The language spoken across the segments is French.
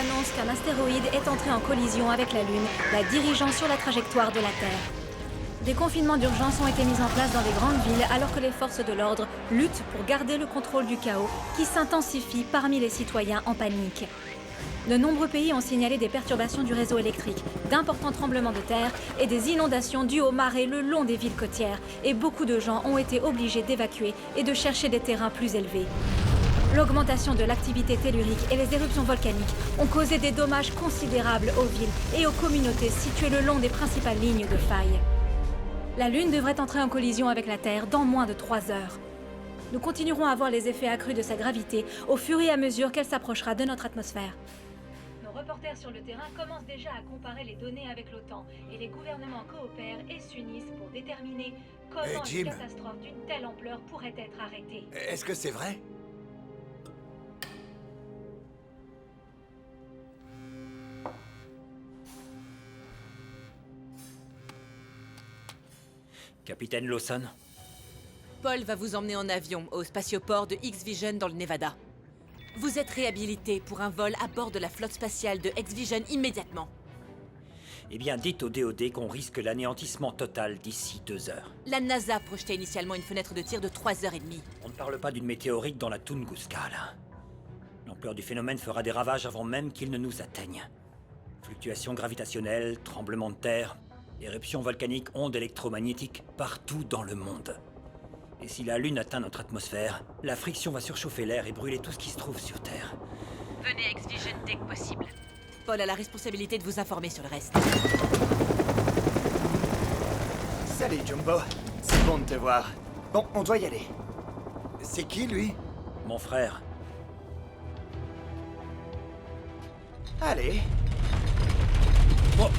annonce qu'un astéroïde est entré en collision avec la Lune, la dirigeant sur la trajectoire de la Terre. Des confinements d'urgence ont été mis en place dans les grandes villes alors que les forces de l'ordre luttent pour garder le contrôle du chaos qui s'intensifie parmi les citoyens en panique. De nombreux pays ont signalé des perturbations du réseau électrique, d'importants tremblements de terre et des inondations dues aux marées le long des villes côtières, et beaucoup de gens ont été obligés d'évacuer et de chercher des terrains plus élevés. L'augmentation de l'activité tellurique et les éruptions volcaniques ont causé des dommages considérables aux villes et aux communautés situées le long des principales lignes de faille. La Lune devrait entrer en collision avec la Terre dans moins de 3 heures. Nous continuerons à voir les effets accrus de sa gravité au fur et à mesure qu'elle s'approchera de notre atmosphère. Nos reporters sur le terrain commencent déjà à comparer les données avec l'OTAN et les gouvernements coopèrent et s'unissent pour déterminer comment une catastrophe d'une telle ampleur pourrait être arrêtée. Est-ce que c'est vrai? Capitaine Lawson? Paul va vous emmener en avion au spatioport de X-Vision dans le Nevada. Vous êtes réhabilité pour un vol à bord de la flotte spatiale de X-Vision immédiatement. Eh bien, dites au DOD qu'on risque l'anéantissement total d'ici 2 heures. La NASA projetait initialement une fenêtre de tir de 3h30. On ne parle pas d'une météorite dans la Tunguska, là. L'ampleur du phénomène fera des ravages avant même qu'il ne nous atteigne. Fluctuations gravitationnelles, tremblements de terre, éruptions volcaniques, ondes électromagnétiques partout dans le monde. Et si la Lune atteint notre atmosphère, la friction va surchauffer l'air et brûler tout ce qui se trouve sur Terre. Venez X-Vision dès que possible. Paul a la responsabilité de vous informer sur le reste. Salut Jumbo, c'est bon de te voir. Bon, on doit y aller. C'est qui, lui? Mon frère. Allez. Oh, oh.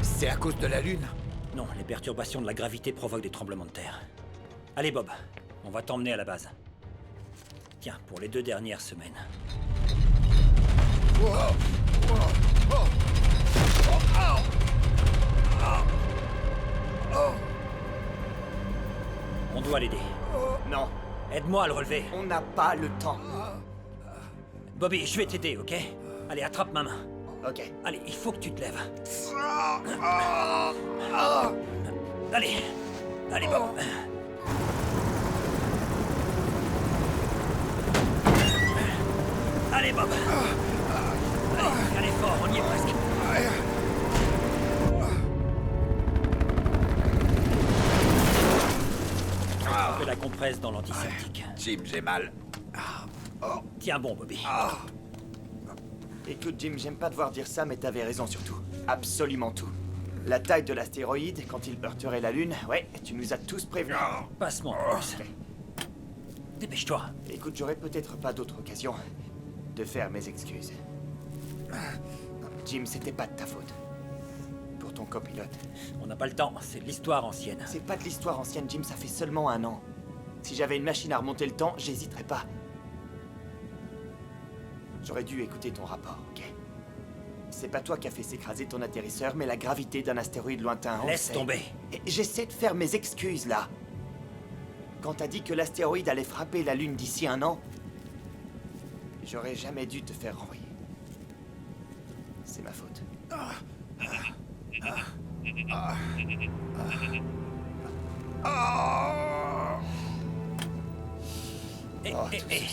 C'est à cause de la Lune? Non, les perturbations de la gravité provoquent des tremblements de terre. Allez Bob, on va t'emmener à la base. Tiens, pour les 2 dernières semaines. Oh, oh, oh. Oh, oh. Oh. On doit l'aider. Non, Aide-moi à le relever. on n'a pas le temps. Bobby, je vais t'aider, ok? Allez, attrape ma main. Ok. Allez, il faut que tu te lèves. Ah, ah. Allez, allez Bob. Allez Bob. Allez, allez fort, on y est presque. Fais la compresse dans l'antiseptique. Jim, j'ai mal. Tiens bon, Bobby. Écoute Jim, j'aime pas devoir dire ça, mais t'avais raison sur tout. Absolument tout. La taille de l'astéroïde, quand il heurterait la Lune, ouais, tu nous as tous prévenus. Passe-moi en plus. Dépêche-toi. Écoute, j'aurais peut-être pas d'autre occasion de faire mes excuses. Jim, c'était pas de ta faute. Pour ton copilote. On n'a pas le temps, c'est de l'histoire ancienne. C'est pas de l'histoire ancienne, Jim, ça fait seulement 1 an. Si j'avais une machine à remonter le temps, j'hésiterais pas. J'aurais dû écouter ton rapport, ok? C'est pas toi qui as fait s'écraser ton atterrisseur, mais la gravité d'un astéroïde lointain. Laisse tomber. Et j'essaie de faire mes excuses, là. Quand t'as dit que l'astéroïde allait frapper la Lune d'ici 1 an, j'aurais jamais dû te faire renvoyer. C'est ma faute.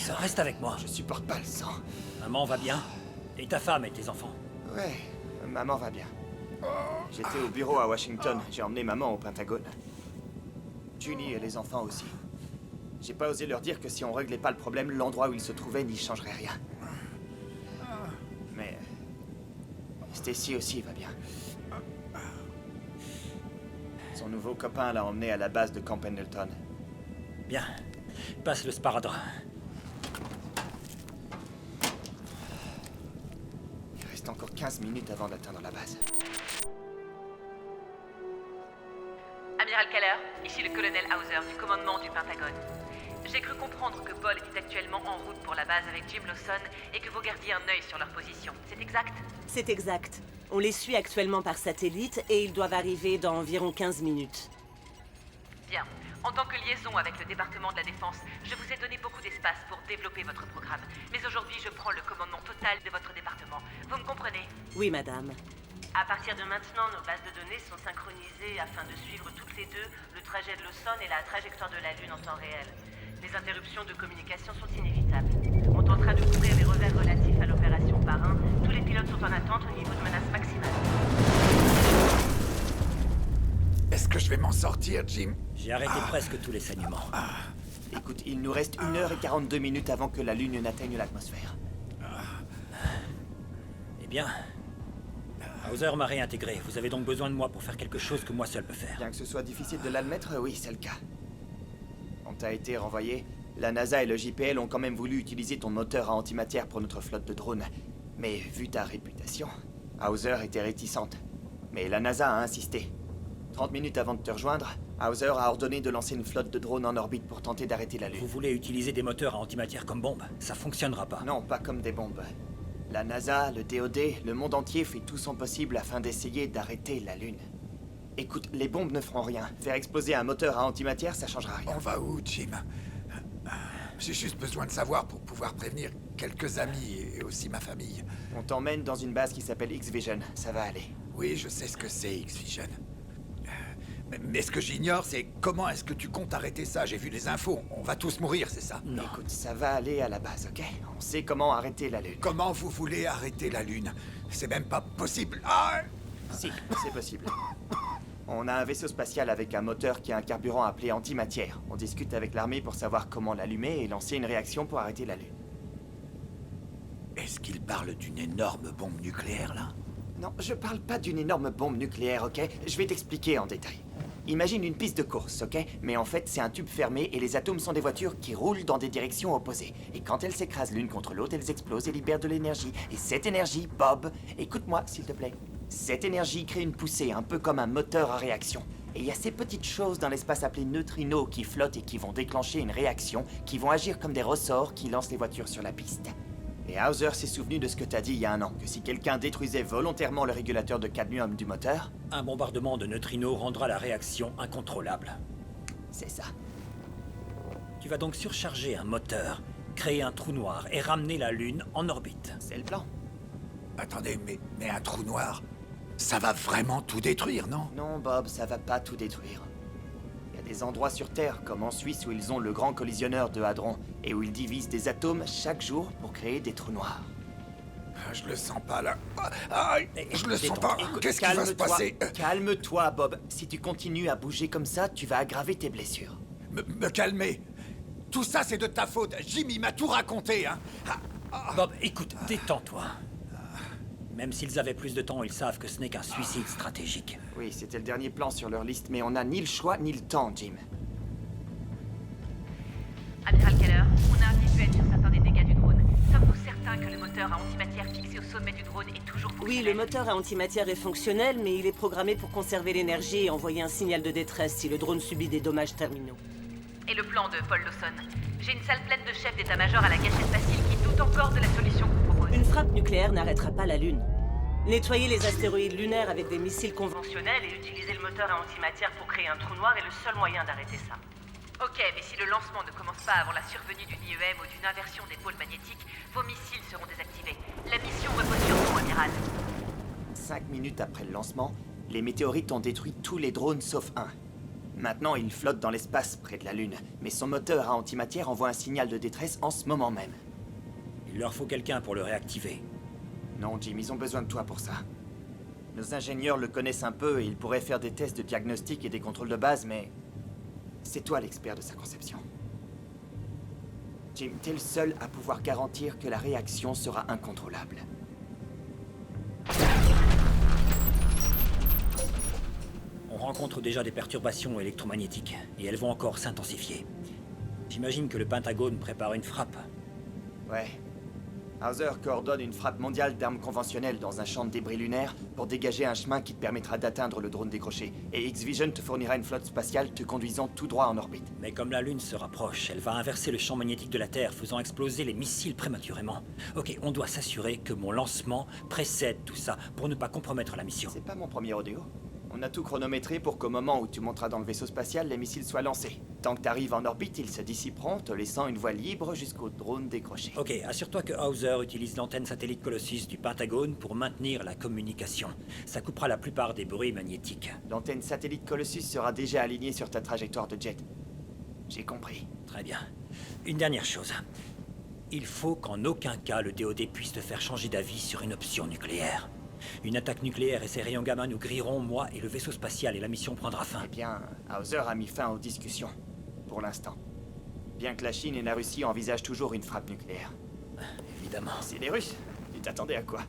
Reste avec moi. Je supporte pas le sang. Maman va bien? Et ta femme et tes enfants? Ouais, maman va bien. J'étais au bureau à Washington, j'ai emmené maman au Pentagone. Junie et les enfants aussi. J'ai pas osé leur dire que si on réglait pas le problème, l'endroit où ils se trouvaient n'y changerait rien. Mais... Stacy aussi va bien. Son nouveau copain l'a emmené à la base de Camp Pendleton. Bien. Passe le sparadrap. Il reste encore 15 minutes avant d'atteindre la base. Amiral Keller, ici le colonel Hauser du commandement du Pentagone. J'ai cru comprendre que Paul est actuellement en route pour la base avec Jim Lawson et que vous gardiez un œil sur leur position. C'est exact? C'est exact. On les suit actuellement par satellite et ils doivent arriver dans environ 15 minutes. Bien. En tant que liaison avec le département de la Défense, je vous ai donné beaucoup d'espace pour développer votre programme. Mais aujourd'hui, je prends le commandement total de votre département. Vous me comprenez? Oui, madame. À partir de maintenant, nos bases de données sont synchronisées afin de suivre toutes les deux le trajet de l'Osson et la trajectoire de la Lune en temps réel. Les interruptions de communication sont inévitables. On tentera de couvrir les revers relatifs à l'opération Parrain. Tous les pilotes sont en attente au niveau de menace maximale. Est-ce que je vais m'en sortir, Jim? J'ai arrêté presque tous les saignements. Écoute, il nous reste 1h42 minutes avant que la Lune n'atteigne l'atmosphère. Eh bien... Hauser m'a réintégré. Vous avez donc besoin de moi pour faire quelque chose que moi seul peux faire. Bien que ce soit difficile de l'admettre, oui, c'est le cas. Quand t'as été renvoyé, la NASA et le JPL ont quand même voulu utiliser ton moteur à antimatière pour notre flotte de drones. Mais vu ta réputation, Hauser était réticente. Mais la NASA a insisté. 30 minutes avant de te rejoindre, Hauser a ordonné de lancer une flotte de drones en orbite pour tenter d'arrêter la Lune. Vous voulez utiliser des moteurs à antimatière comme bombe? Ça fonctionnera pas. Non, pas comme des bombes. La NASA, le DOD, le monde entier fait tout son possible afin d'essayer d'arrêter la Lune. Écoute, les bombes ne feront rien. Faire exploser un moteur à antimatière, ça changera rien. On va où, Jim? J'ai juste besoin de savoir pour pouvoir prévenir quelques amis et aussi ma famille. On t'emmène dans une base qui s'appelle X-Vision. Ça va aller. Oui, je sais ce que c'est, X-Vision. Mais ce que j'ignore, c'est comment est-ce que tu comptes arrêter ça? J'ai vu les infos. On va tous mourir, c'est ça? Non. Écoute, ça va aller à la base, ok? On sait comment arrêter la Lune. Comment vous voulez arrêter la Lune? C'est même pas possible. Ah! Si, c'est possible. On a un vaisseau spatial avec un moteur qui a un carburant appelé antimatière. On discute avec l'armée pour savoir comment l'allumer et lancer une réaction pour arrêter la Lune. Est-ce qu'il parle d'une énorme bombe nucléaire, là? Non, je parle pas d'une énorme bombe nucléaire, ok? Je vais t'expliquer en détail. Imagine une piste de course, ok? Mais en fait, c'est un tube fermé et les atomes sont des voitures qui roulent dans des directions opposées. Et quand elles s'écrasent l'une contre l'autre, elles explosent et libèrent de l'énergie. Et cette énergie, Bob, écoute-moi, s'il te plaît. Cette énergie crée une poussée, un peu comme un moteur à réaction. Et il y a ces petites choses dans l'espace appelées neutrinos qui flottent et qui vont déclencher une réaction, qui vont agir comme des ressorts qui lancent les voitures sur la piste. Et Hauser s'est souvenu de ce que t'as dit il y a un an, que si quelqu'un détruisait volontairement le régulateur de cadmium du moteur... Un bombardement de neutrinos rendra la réaction incontrôlable. C'est ça. Tu vas donc surcharger un moteur, créer un trou noir et ramener la Lune en orbite. C'est le plan. Attendez, mais un trou noir, ça va vraiment tout détruire, non? Non, Bob, ça va pas tout détruire. Il y a des endroits sur Terre, comme en Suisse, où ils ont le grand collisionneur de Hadron, et où ils divisent des atomes chaque jour pour créer des trous noirs. Ah, je le sens pas, là. Ah, je le sens pas. Écoute, Qu'est-ce qui va se passer? Calme-toi, Bob. Si tu continues à bouger comme ça, tu vas aggraver tes blessures. Me calmer. Tout ça, c'est de ta faute. Jimmy m'a tout raconté, hein. Bob, écoute, détends-toi. Même s'ils avaient plus de temps, ils savent que ce n'est qu'un suicide stratégique. Oui, c'était le dernier plan sur leur liste, mais on n'a ni le choix ni le temps, Jim. Amiral Keller, on a un visuel sur certains des dégâts du drone. Sommes-nous certains que le moteur à antimatière fixé au sommet du drone est toujours Oui, fonctionnel? le moteur à antimatière est fonctionnel, mais il est programmé pour conserver l'énergie et envoyer un signal de détresse si le drone subit des dommages terminaux. Et le plan de Paul Lawson? J'ai une salle pleine de chefs d'état-major à la gâchette facile qui doutent encore de la solution qu'on propose. Une frappe nucléaire n'arrêtera pas la Lune. Nettoyer les astéroïdes lunaires avec des missiles conventionnels Et utiliser le moteur à antimatière pour créer un trou noir est le seul moyen d'arrêter ça. Ok, mais si le lancement ne commence pas avant la survenue d'une IEM ou d'une inversion des pôles magnétiques, vos missiles seront désactivés. La mission repose sur vous, amiral. 5 minutes après le lancement, les météorites ont détruit tous les drones sauf un. Maintenant, il flotte dans l'espace près de la Lune, mais son moteur à antimatière envoie un signal de détresse en ce moment même. Il leur faut quelqu'un pour le réactiver. Non, Jim, ils ont besoin de toi pour ça. Nos ingénieurs le connaissent un peu et ils pourraient faire des tests de diagnostic et des contrôles de base, mais... c'est toi l'expert de sa conception. Jim, t'es le seul à pouvoir garantir que la réaction sera incontrôlable. On rencontre déjà des perturbations électromagnétiques, et elles vont encore s'intensifier. J'imagine que le Pentagone prépare une frappe. Ouais. Hauser coordonne une frappe mondiale d'armes conventionnelles dans un champ de débris lunaire pour dégager un chemin qui te permettra d'atteindre le drone décroché. Et X-Vision te fournira une flotte spatiale te conduisant tout droit en orbite. Mais comme la Lune se rapproche, elle va inverser le champ magnétique de la Terre, faisant exploser les missiles prématurément. Ok, on doit s'assurer que mon lancement précède tout ça, pour ne pas compromettre la mission. C'est pas mon premier rodéo. On a tout chronométré pour qu'au moment où tu monteras dans le vaisseau spatial, les missiles soient lancés. Tant que t'arrives en orbite, ils se dissiperont, te laissant une voie libre jusqu'au drone décroché. Ok, assure-toi que Hauser utilise l'antenne satellite Colossus du Pentagone pour maintenir la communication. Ça coupera la plupart des bruits magnétiques. L'antenne satellite Colossus sera déjà alignée sur ta trajectoire de jet. J'ai compris. Très bien. Une dernière chose. Il faut qu'en aucun cas le DOD puisse te faire changer d'avis sur une option nucléaire. Une attaque nucléaire et ses rayons gamma nous grilleront, moi et le vaisseau spatial, et la mission prendra fin. Eh bien, Hauser a mis fin aux discussions. Pour l'instant. Bien que la Chine et la Russie envisagent toujours une frappe nucléaire. Évidemment. C'est les Russes. Tu t'attendais à quoi?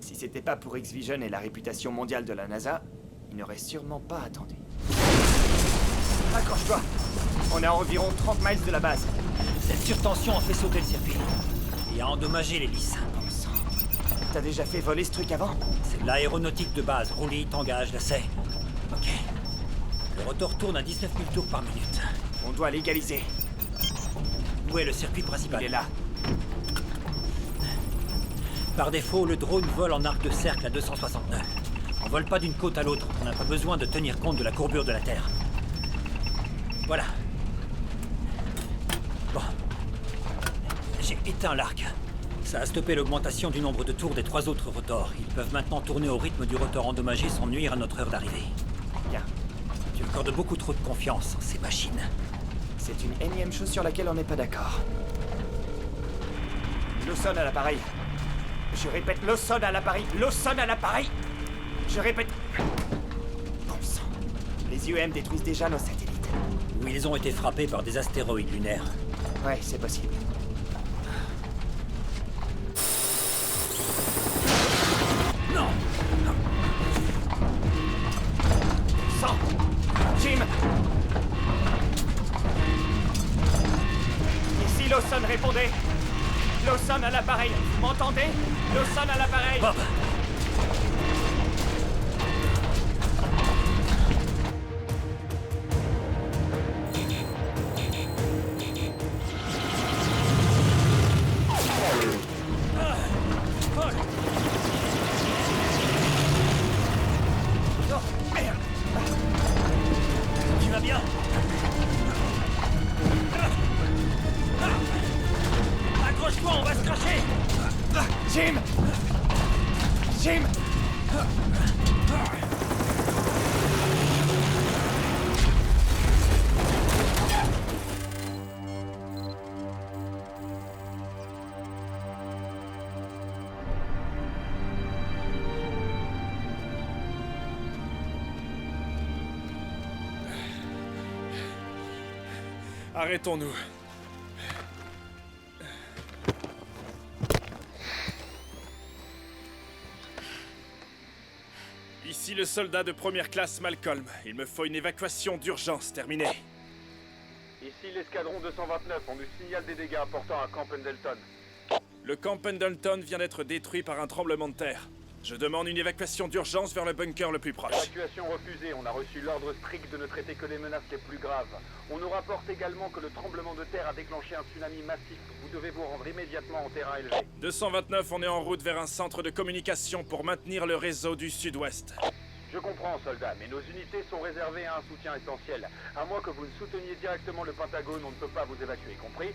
Si c'était pas pour X-Vision et la réputation mondiale de la NASA, ils n'auraient sûrement pas attendu. Accroche-toi. On est à environ 30 miles de la base. Cette surtension a fait sauter le circuit. Et a endommagé l'hélice. Bon sang. T'as déjà fait voler ce truc avant? C'est l'aéronautique de base. Roulis, t'engage, l'essai. Ok. Le rotor tourne à 19 000 tours par minute. On doit l'égaliser. Où est le circuit principal? Il est là. Par défaut, le drone vole en arc de cercle à 269. On vole pas d'une côte à l'autre. On n'a pas besoin de tenir compte de la courbure de la Terre. Voilà. Bon. J'ai éteint l'arc. Ça a stoppé l'augmentation du nombre de tours des 3 autres rotors. Ils peuvent maintenant tourner au rythme du rotor endommagé sans nuire à notre heure d'arrivée. Bien. Tu accordes beaucoup trop de confiance en ces machines. C'est une énième chose sur laquelle on n'est pas d'accord. Lawson à l'appareil. Je répète, Lawson à l'appareil. Lawson à l'appareil. Je répète. Bon sang. Les UM détruisent déjà nos satellites. Où ils ont été frappés par des astéroïdes lunaires. Ouais, c'est possible. Non! Sang. Jim. Ici Lawson, répondez. Lawson à l'appareil. Vous m'entendez? Lawson à l'appareil. Bob! Tu vas bien? Accroche-toi, on va se cracher! Jim. Jim. Arrêtons-nous. Ici le soldat de première classe Malcolm. Il me faut une évacuation d'urgence terminée. Ici l'escadron 229, on nous signale des dégâts importants à Camp Pendleton. Le camp Pendleton vient d'être détruit par un tremblement de terre. Je demande une évacuation d'urgence vers le bunker le plus proche. Évacuation refusée, on a reçu l'ordre strict de ne traiter que les menaces les plus graves. On nous rapporte également que le tremblement de terre a déclenché un tsunami massif. Vous devez vous rendre immédiatement en terrain élevé. 229, on est en route vers un centre de communication pour maintenir le réseau du sud-ouest. Je comprends, soldat, mais nos unités sont réservées à un soutien essentiel. À moins que vous ne souteniez directement le Pentagone, on ne peut pas vous évacuer, compris?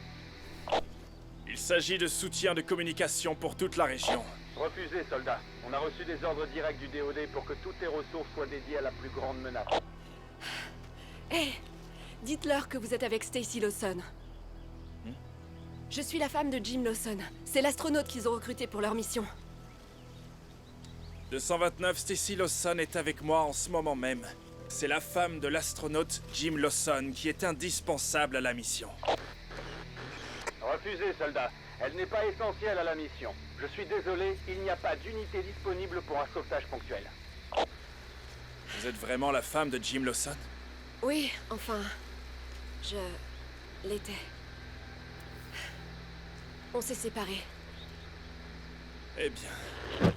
Il s'agit de soutien de communication pour toute la région. Refusé, soldat. On a reçu des ordres directs du DOD pour que toutes les ressources soient dédiées à la plus grande menace. Hé, dites-leur que vous êtes avec Stacy Lawson. Je suis la femme de Jim Lawson. C'est l'astronaute qu'ils ont recruté pour leur mission. 229, Stacy Lawson est avec moi en ce moment même. C'est la femme de l'astronaute Jim Lawson qui est indispensable à la mission. Refusé, soldat. Elle n'est pas essentielle à la mission. Je suis désolé, il n'y a pas d'unité disponible pour un sauvetage ponctuel. Vous êtes vraiment la femme de Jim Lawson? Oui, enfin... je... l'étais. On s'est séparés. Eh bien...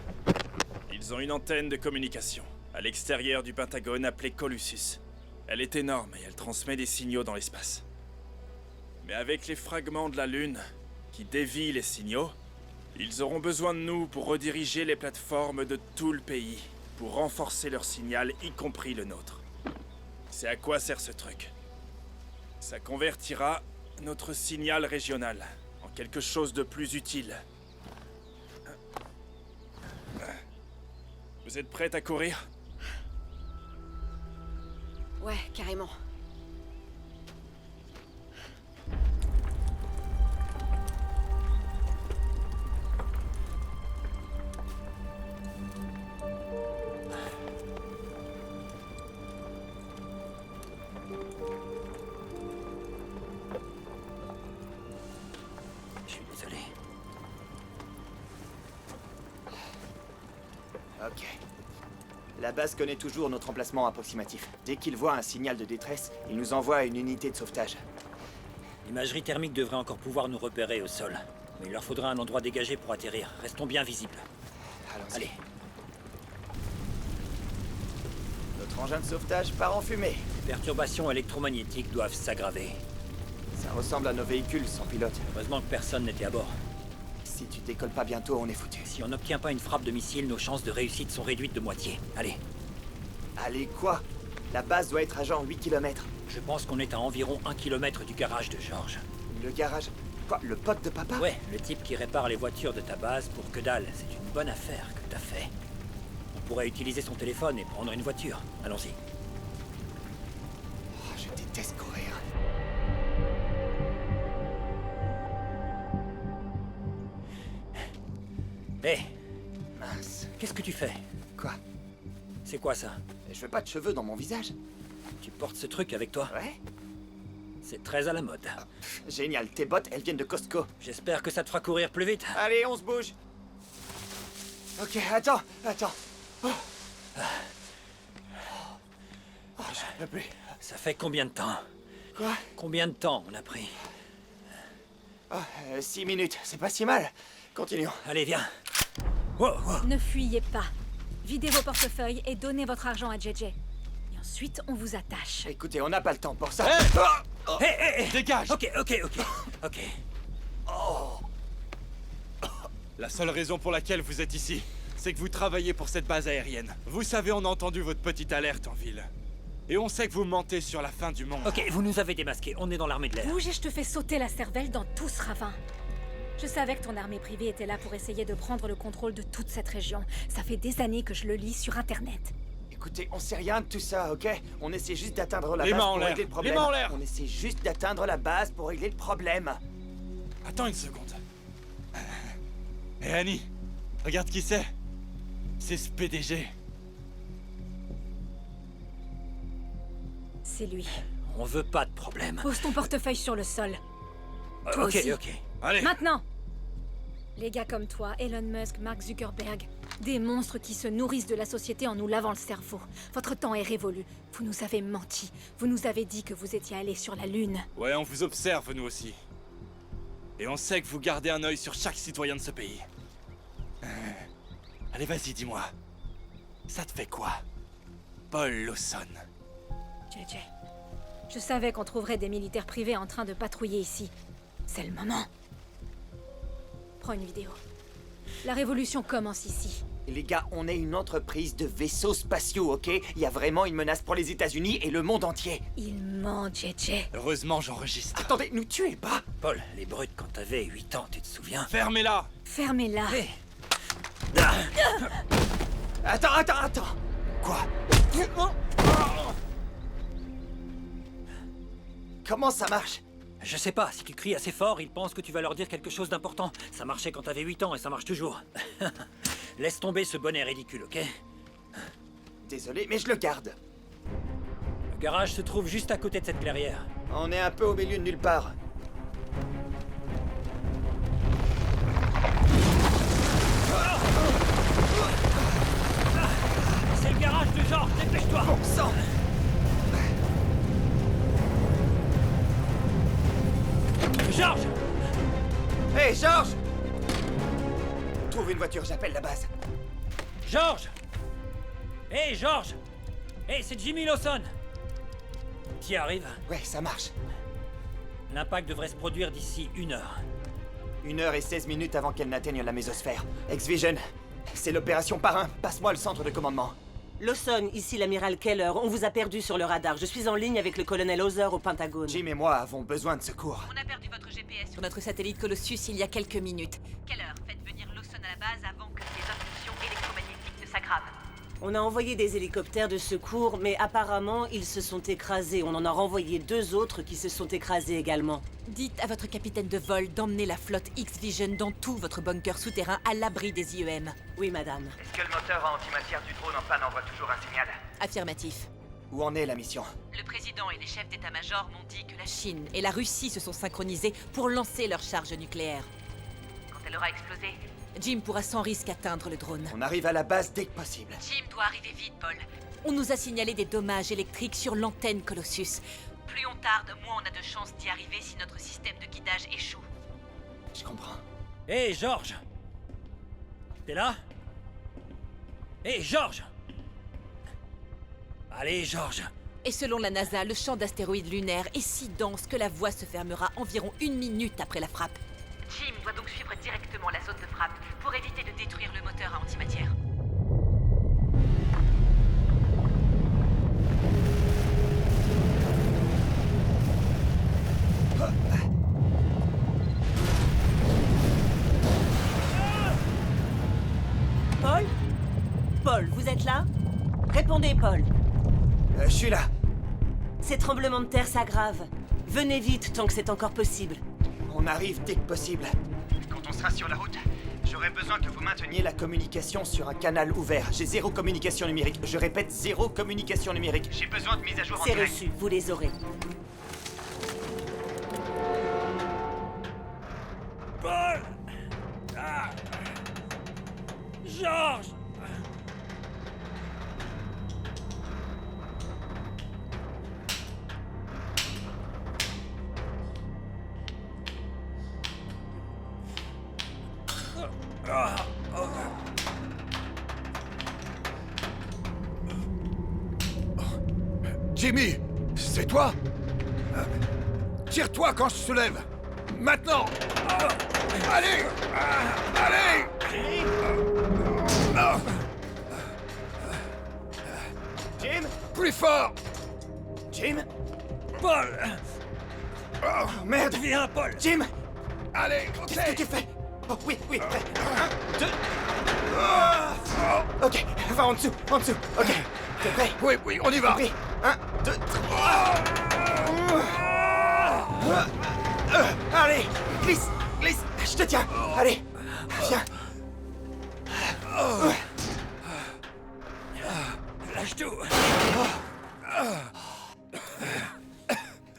Ils ont une antenne de communication, à l'extérieur du Pentagone appelée Colossus. Elle est énorme et elle transmet des signaux dans l'espace. Mais avec les fragments de la Lune, qui dévient les signaux, ils auront besoin de nous pour rediriger les plateformes de tout le pays, pour renforcer leur signal, y compris le nôtre. C'est à quoi sert ce truc? Ça convertira notre signal régional en quelque chose de plus utile. Vous êtes prête à courir? Ouais, carrément. Je suis désolé. Ok. La base connaît toujours notre emplacement approximatif. Dès qu'ils voient un signal de détresse, ils nous envoient une unité de sauvetage. L'imagerie thermique devrait encore pouvoir nous repérer au sol. Mais il leur faudra un endroit dégagé pour atterrir. Restons bien visibles. Allons-y. Allez. Notre engin de sauvetage part en fumée. Les perturbations électromagnétiques doivent s'aggraver. Ça ressemble à nos véhicules sans pilote. Heureusement que personne n'était à bord. Si tu décolles pas bientôt, on est foutu. Si on n'obtient pas une frappe de missile, nos chances de réussite sont réduites de moitié. Allez. Allez, quoi? La base doit être à genre 8 km. Je pense qu'on est à environ 1 km du garage de George. Le garage... Quoi? Le pote de papa? Ouais, le type qui répare les voitures de ta base pour que dalle. C'est une bonne affaire que t'as fait. On pourrait utiliser son téléphone et prendre une voiture. Allons-y. Oh, je déteste courir. Hé, Mince. qu'est-ce que tu fais? Quoi? C'est quoi ça? Je veux pas de cheveux dans mon visage. Tu portes ce truc avec toi? Ouais? C'est très à la mode. Génial, tes bottes, elles viennent de Costco. J'espère que ça te fera courir plus vite. Allez, on se bouge. Ok, attends. Oh, je peux plus. Ça fait combien de temps? Quoi? Combien de temps on a pris? 6 minutes, c'est pas si mal. Continuons. Allez, viens. Wow, wow. Ne fuyez pas. Videz vos portefeuilles et donnez votre argent à JJ. Et ensuite, on vous attache. Écoutez, on n'a pas le temps pour ça. Hé, Dégage! Ok. La seule raison pour laquelle vous êtes ici, c'est que vous travaillez pour cette base aérienne. Vous savez, on a entendu votre petite alerte en ville. Et on sait que vous mentez sur la fin du monde. Ok, vous nous avez démasqués. On est dans l'armée de l'air. Bouge et je te fais sauter la cervelle dans tout ce ravin. Je savais que ton armée privée était là pour essayer de prendre le contrôle de toute cette région. Ça fait des années que je le lis sur Internet. Écoutez, on sait rien de tout ça, ok? On essaie juste d'atteindre la Les base mains en pour l'air. régler le problème. Les mains en l'air. On essaie juste d'atteindre la base pour régler le problème. Attends une seconde. Hé Annie, regarde qui c'est. C'est ce PDG. C'est lui. On veut pas de problème. Pose ton portefeuille sur le sol. Toi Ok. aussi. Allez. Maintenant! Les gars comme toi, Elon Musk, Mark Zuckerberg, des monstres qui se nourrissent de la société en nous lavant le cerveau. Votre temps est révolu. Vous nous avez menti. Vous nous avez dit que vous étiez allés sur la Lune. Ouais, on vous observe, nous aussi. Et on sait que vous gardez un œil sur chaque citoyen de ce pays. Allez, vas-y, dis-moi. Ça te fait quoi, Paul Lawson? JJ, je savais qu'on trouverait des militaires privés en train de patrouiller ici. C'est le moment. Prends une vidéo. La révolution commence ici. Les gars, on est une entreprise de vaisseaux spatiaux, ok? Il y a vraiment une menace pour les États-Unis et le monde entier. Il ment, JJ. Heureusement, j'enregistre. Attendez, nous tuez pas! Paul, les brutes quand t'avais 8 ans, tu te souviens? Fermez-la! Fermez-la. Hé, Attends! Quoi? Comment ça marche? je sais pas, si tu cries assez fort, ils pensent que tu vas leur dire quelque chose d'important. Ça marchait quand t'avais 8 ans et ça marche toujours. Laisse tomber ce bonnet ridicule, ok? Désolé, mais je le garde. Le garage se trouve juste à côté de cette clairière. On est un peu au milieu de nulle part. C'est le garage de George, dépêche-toi! Bon sang! George! Hé, George! Trouve une voiture, j'appelle la base. George! Hé, George! Hé, c'est Jimmy Lawson! T'y arrives? Ouais, ça marche. L'impact devrait se produire d'ici 1 heure. 1 heure et 16 minutes avant qu'elle n'atteigne la mésosphère. X-Vision, c'est l'opération Parrain. Passe-moi le centre de commandement. Lawson, ici l'amiral Keller. On vous a perdu sur le radar. Je suis en ligne avec le colonel Hauser au Pentagone. Jim et moi avons besoin de secours. On a perdu votre GPS Sur notre satellite Colossus il y a quelques minutes. Keller, faites venir Lawson à la base avant que les impulsions électromagnétiques ne s'aggravent. On a envoyé des hélicoptères de secours, mais apparemment, ils se sont écrasés. On en a renvoyé 2 autres qui se sont écrasés également. Dites à votre capitaine de vol d'emmener la flotte X-Vision dans tout votre bunker souterrain à l'abri des IEM. Oui, madame. Est-ce que le moteur à antimatière du drone en panne envoie toujours un signal? Affirmatif. Où en est la mission? Le président et les chefs d'état-major m'ont dit que La Chine et la Russie se sont synchronisés pour lancer leur charge nucléaire. quand elle aura explosé, Jim pourra sans risque atteindre le drone. On arrive à la base dès que possible. Jim doit arriver vite, Paul. On nous a signalé des dommages électriques sur l'antenne Colossus. Plus on tarde, moins on a de chances d'y arriver si notre système de guidage échoue. Je comprends. Hé, George! T'es là? Hé, George! Allez, George! Et selon la NASA, le champ d'astéroïdes lunaires est si dense que la voie se fermera environ 1 minute après la frappe. Jim doit donc suivre directement la zone de frappe pour éviter de détruire le moteur à antimatière. Paul? Paul, vous êtes là? Répondez, Paul. Je suis là. Ces tremblements de terre s'aggravent. Venez vite tant que c'est encore possible. On arrive dès que possible. Quand on sera sur la route, j'aurai besoin que vous mainteniez la communication sur un canal ouvert. J'ai 0 communication numérique. Je répète, 0 communication numérique. J'ai besoin de mise à jour en C'est direct. reçu, vous les aurez. Paul! Ah! George! Jimmy, c'est toi? Tire-toi quand je te lève. Maintenant. Allez! Allez! Jim? Plus fort! Jim? Paul! Oh, merde! Viens, Paul! Jim! Allez, Qu'est-ce que tu fais? Oh, oui, prêt. 1, 2... Ok, va en dessous. Ok, t'es prêt? Oui, on y va. Oui, 1, 2, 3... Allez, glisse, je te tiens. Allez, viens. Lâche tout!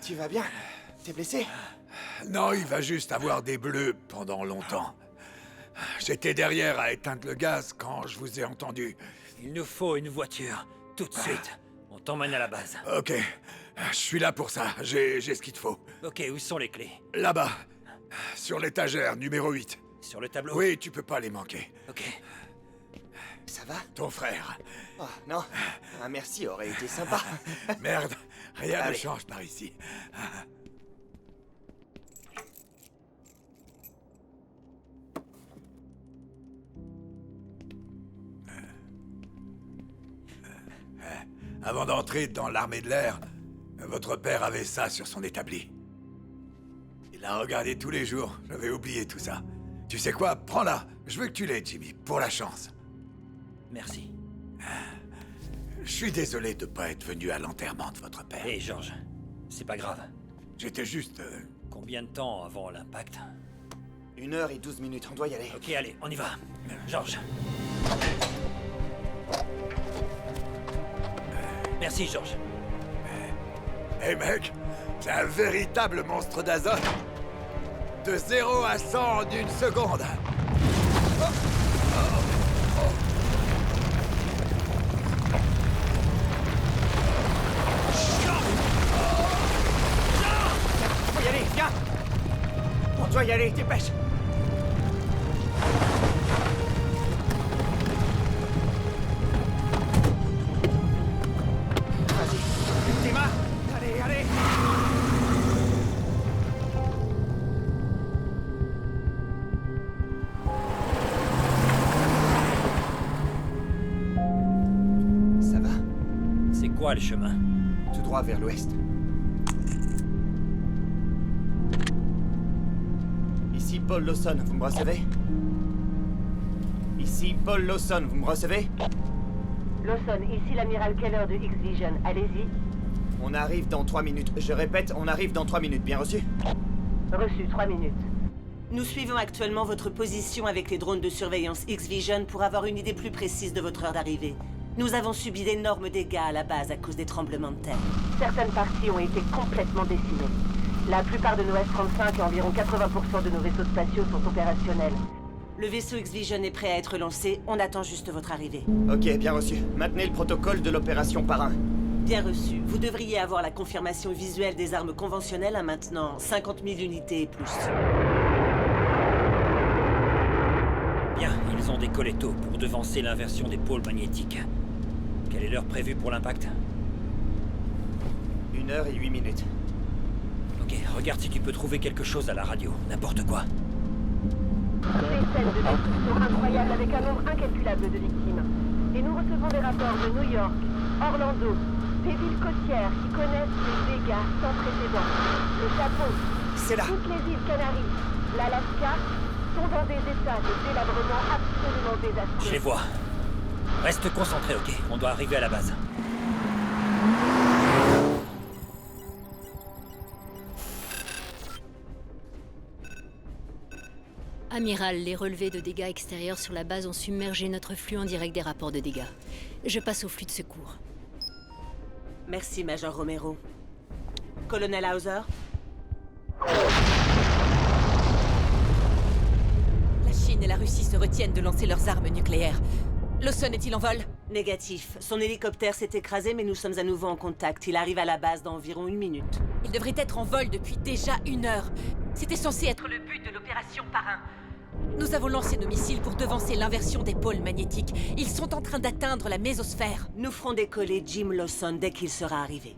Tu vas bien? T'es blessé? Non, il va juste avoir des bleus pendant longtemps. J'étais derrière à éteindre le gaz quand je vous ai entendu. Il nous faut une voiture, tout de suite. On t'emmène à la base. Ok, je suis là pour ça. J'ai ce qu'il te faut. Ok, où sont les clés? Là-bas, sur l'étagère numéro 8. Sur le tableau? Oui, tu peux pas les manquer. Ok. Ça va? Ton frère. Oh, non. Un merci aurait été sympa. Merde, rien ne Allez. change par ici. Avant d'entrer dans l'armée de l'air, votre père avait ça sur son établi. Il l'a regardé tous les jours, j'avais oublié tout ça. Tu sais quoi, prends-la. Je veux que tu l'aies, Jimmy, pour la chance. Merci. Je suis désolé de pas être venu à l'enterrement de votre père. Hé, George, c'est pas grave. J'étais juste... Combien de temps avant l'impact? 1h12, on doit y aller. Ok, allez, on y va. George. Merci, George. Hé mec, c'est un véritable monstre d'azote. De 0 à 100 en 1 seconde. Faut y aller, viens! On doit y aller, dépêche! Vas-y, démarre! Allez! Ça quoi le chemin? Tout droit vers l'ouest. Ici Paul Lawson, vous me recevez? Ici Paul Lawson, vous me recevez? Lawson, ici l'amiral Keller de X-Vision. Allez-y. On arrive dans 3 minutes. Je répète, on arrive dans 3 minutes. Bien reçu? Reçu, 3 minutes. Nous suivons actuellement votre position avec les drones de surveillance X-Vision pour avoir une idée plus précise de votre heure d'arrivée. Nous avons subi d'énormes dégâts à la base à cause des tremblements de terre. Certaines parties ont été complètement décimées. La plupart de nos S-35 et environ 80% de nos vaisseaux spatiaux sont opérationnels. Le vaisseau X-Vision est prêt à être lancé, on attend juste votre arrivée. Ok, bien reçu. Maintenez le protocole de l'opération Parrain. Bien reçu. Vous devriez avoir la confirmation visuelle des armes conventionnelles à maintenant 50 000 unités et plus. Bien, ils ont décollé tôt pour devancer l'inversion des pôles magnétiques. Quelle est l'heure prévue pour l'impact? 1 heure et 8 minutes. Ok, regarde si tu peux trouver quelque chose à la radio, n'importe quoi. Des scènes de destruction incroyables avec un nombre incalculable de victimes. Et nous recevons des rapports de New York, Orlando, des villes côtières qui connaissent des dégâts sans précédent. Le Japon, c'est là. Toutes les îles Canaries, l'Alaska, sont dans des états de délabrement absolument désastreux. Je les vois. Reste concentré, ok? On doit arriver à la base. Amiral, les relevés de dégâts extérieurs sur la base ont submergé notre flux en direct des rapports de dégâts. Je passe au flux de secours. Merci, Major Romero. Colonel Hauser? La Chine et la Russie se retiennent de lancer leurs armes nucléaires. Lawson est-il en vol? Négatif. Son hélicoptère s'est écrasé, mais nous sommes à nouveau en contact. Il arrive à la base dans environ 1 minute. Il devrait être en vol depuis déjà 1 heure. C'était censé être le but de l'opération Parrain. Nous avons lancé nos missiles pour devancer l'inversion des pôles magnétiques. Ils sont en train d'atteindre la mésosphère. Nous ferons décoller Jim Lawson dès qu'il sera arrivé.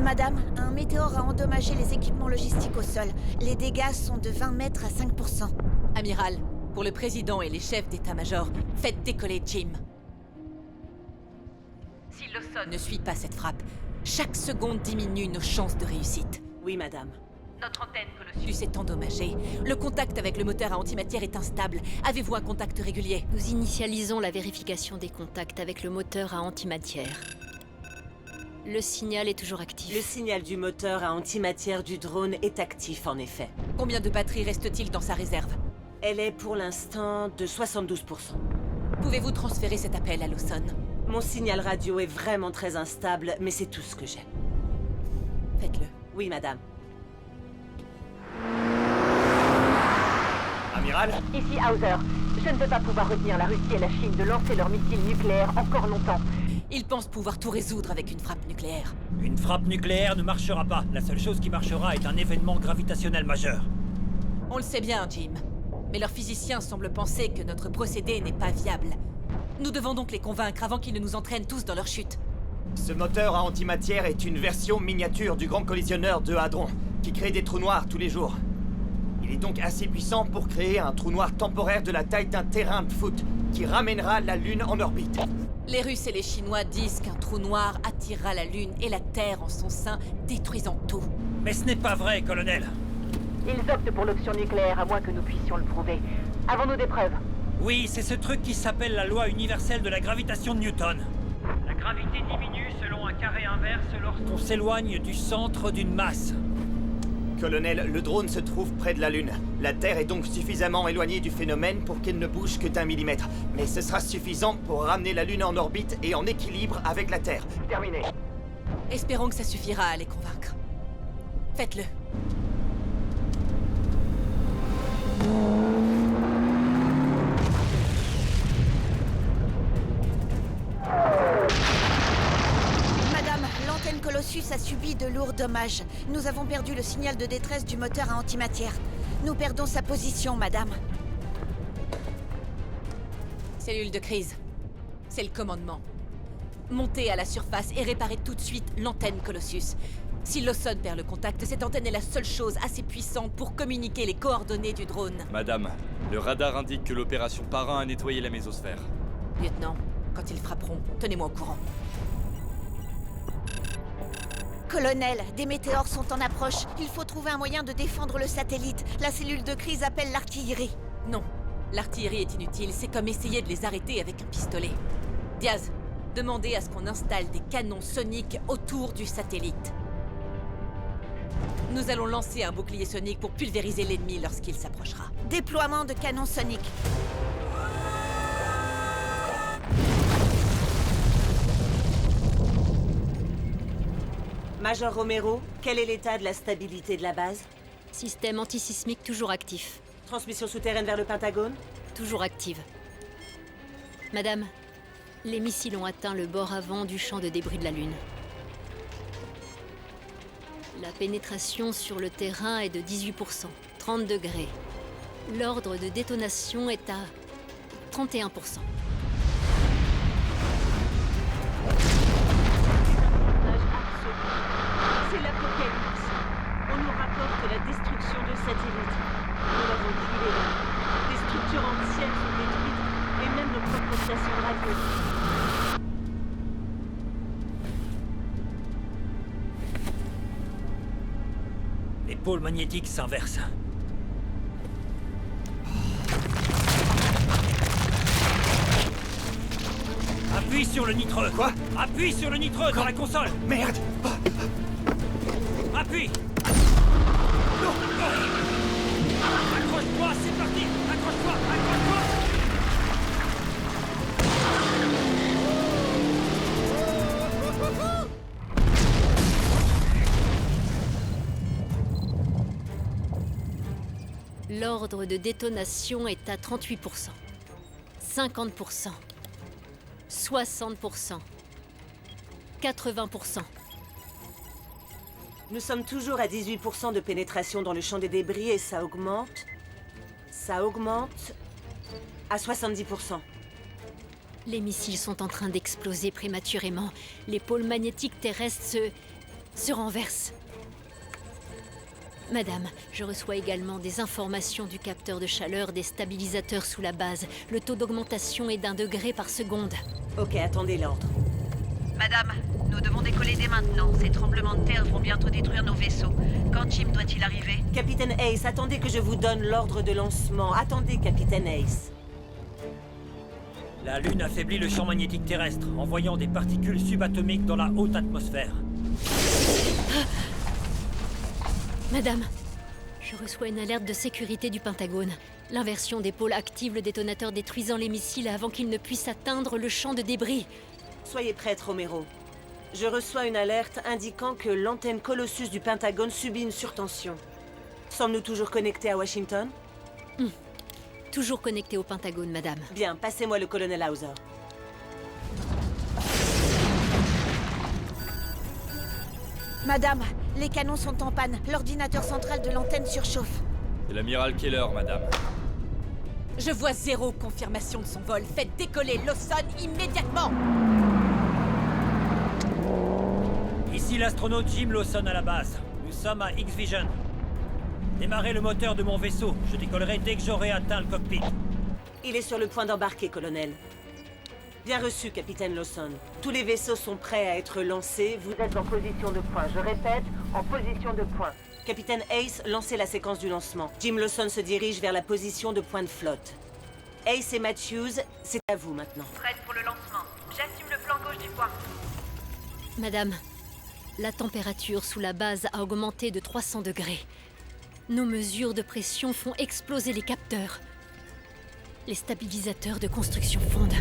Madame, un météore a endommagé les équipements logistiques au sol. Les dégâts sont de 20 mètres à 5%. Amiral, pour le président et les chefs d'état-major, faites décoller Jim. Si Lawson ne suit pas cette frappe, chaque seconde diminue nos chances de réussite. Oui, madame. Notre antenne Colossus est endommagée. Le contact avec le moteur à antimatière est instable. Avez-vous un contact régulier? Nous initialisons la vérification des contacts avec le moteur à antimatière. Le signal est toujours actif. Le signal du moteur à antimatière du drone est actif, en effet. Combien de batteries reste-t-il dans sa réserve? Elle est pour l'instant de 72%. Pouvez-vous transférer cet appel à Lawson? Mon signal radio est vraiment très instable, mais c'est tout ce que j'ai. Faites-le. Oui, madame. Amiral? Ici Hauser. Je ne vais pas pouvoir retenir la Russie et la Chine de lancer leurs missiles nucléaires encore longtemps. Ils pensent pouvoir tout résoudre avec une frappe nucléaire. Une frappe nucléaire ne marchera pas. La seule chose qui marchera est un événement gravitationnel majeur. On le sait bien, Jim. Mais leurs physiciens semblent penser que notre procédé n'est pas viable. Nous devons donc les convaincre avant qu'ils ne nous entraînent tous dans leur chute. Ce moteur à antimatière est une version miniature du grand collisionneur de Hadron, qui crée des trous noirs tous les jours. Il est donc assez puissant pour créer un trou noir temporaire de la taille d'un terrain de foot, qui ramènera la Lune en orbite. Les Russes et les Chinois disent qu'un trou noir attirera la Lune et la Terre en son sein, détruisant tout. Mais ce n'est pas vrai, colonel. Ils optent pour l'option nucléaire, à moins que nous puissions le prouver. Avons-nous des preuves? Oui, c'est ce truc qui s'appelle la loi universelle de la gravitation de Newton. La gravité diminue selon un carré inverse lorsqu'on s'éloigne du centre d'une masse. Colonel, le drone se trouve près de la Lune. La Terre est donc suffisamment éloignée du phénomène pour qu'elle ne bouge que d'1 millimètre. Mais ce sera suffisant pour ramener la Lune en orbite et en équilibre avec la Terre. Terminé. Espérons que ça suffira à les convaincre. Faites-le. Madame, l'antenne Colossus a subi de lourds dommages. Nous avons perdu le signal de détresse du moteur à antimatière. Nous perdons sa position, madame. Cellule de crise. C'est le commandement. Montez à la surface et réparez tout de suite l'antenne Colossus. Si Lawson perd le contact, cette antenne est la seule chose assez puissante pour communiquer les coordonnées du drone. Madame, le radar indique que l'opération Parrain a nettoyé la mésosphère. Lieutenant, Quand ils frapperont, tenez-moi au courant. Colonel, des météores sont en approche. Il faut trouver un moyen de défendre le satellite. La cellule de crise appelle l'artillerie. Non, l'artillerie est inutile. C'est comme essayer de les arrêter avec un pistolet. Diaz, demandez à ce qu'on installe des canons soniques autour du satellite. Nous allons lancer un bouclier sonique pour pulvériser l'ennemi lorsqu'il s'approchera. Déploiement de canons soniques. Major Romero, quel est l'état de la stabilité de la base? Système antisismique toujours actif. Transmission souterraine vers le Pentagone? Toujours active. Madame, les missiles ont atteint le bord avant du champ de débris de la Lune. La pénétration sur le terrain est de 18%, 30 degrés. L'ordre de détonation est à 31%. C'est l'apocalypse. On nous rapporte la destruction de satellites. Nous l'avons tué là. Des structures entières sont détruites, et même nos propres stations radio. Les pôles magnétiques s'inversent. Appuie sur le nitreux. Quoi? Appuie sur le nitreux dans la console. Merde! Appuie. Non. Accroche-toi, c'est parti. Accroche-toi, accroche-toi. L'ordre de détonation est à 38%, 50%, 60%, 80%. Nous sommes toujours à 18% de pénétration dans le champ des débris et ça augmente. Ça augmente à 70%. Les missiles sont en train d'exploser prématurément. Les pôles magnétiques terrestres se renversent. Madame, je reçois également des informations du capteur de chaleur des stabilisateurs sous la base. Le taux d'augmentation est d'1 degré par seconde. Ok, attendez l'ordre. Madame, nous devons décoller dès maintenant. Ces tremblements de terre vont bientôt détruire nos vaisseaux. Quand Jim doit-il arriver? Capitaine Ace, attendez que je vous donne l'ordre de lancement. Attendez, Capitaine Ace. La Lune affaiblit le champ magnétique terrestre, envoyant des particules subatomiques dans la haute atmosphère. Madame, je reçois une alerte de sécurité du Pentagone. L'inversion des pôles active le détonateur détruisant les missiles avant qu'ils ne puissent atteindre le champ de débris. Soyez prête, Romero. Je reçois une alerte indiquant que l'antenne Colossus du Pentagone subit une surtension. Sommes-nous toujours connectés à Washington? Toujours connecté au Pentagone, madame. Bien, passez-moi le colonel Hauser. Madame, les canons sont en panne. L'ordinateur central de l'antenne surchauffe. C'est l'amiral Keller, madame. Je vois zéro confirmation de son vol. Faites décoller Lawson immédiatement! Ici l'astronaute Jim Lawson à la base. Nous sommes à X-Vision. Démarrez le moteur de mon vaisseau. Je décollerai dès que j'aurai atteint le cockpit. Il est sur le point d'embarquer, colonel. Bien reçu, capitaine Lawson. Tous les vaisseaux sont prêts à être lancés. Vous êtes en position de point. Je répète, en position de point. Capitaine Ace, lancez la séquence du lancement. Jim Lawson se dirige vers la position de point de flotte. Ace et Matthews, c'est à vous maintenant. Prête pour le lancement. J'assume le flanc gauche du point. Madame, la température sous la base a augmenté de 300 degrés. Nos mesures de pression font exploser les capteurs. Les stabilisateurs de construction fondent.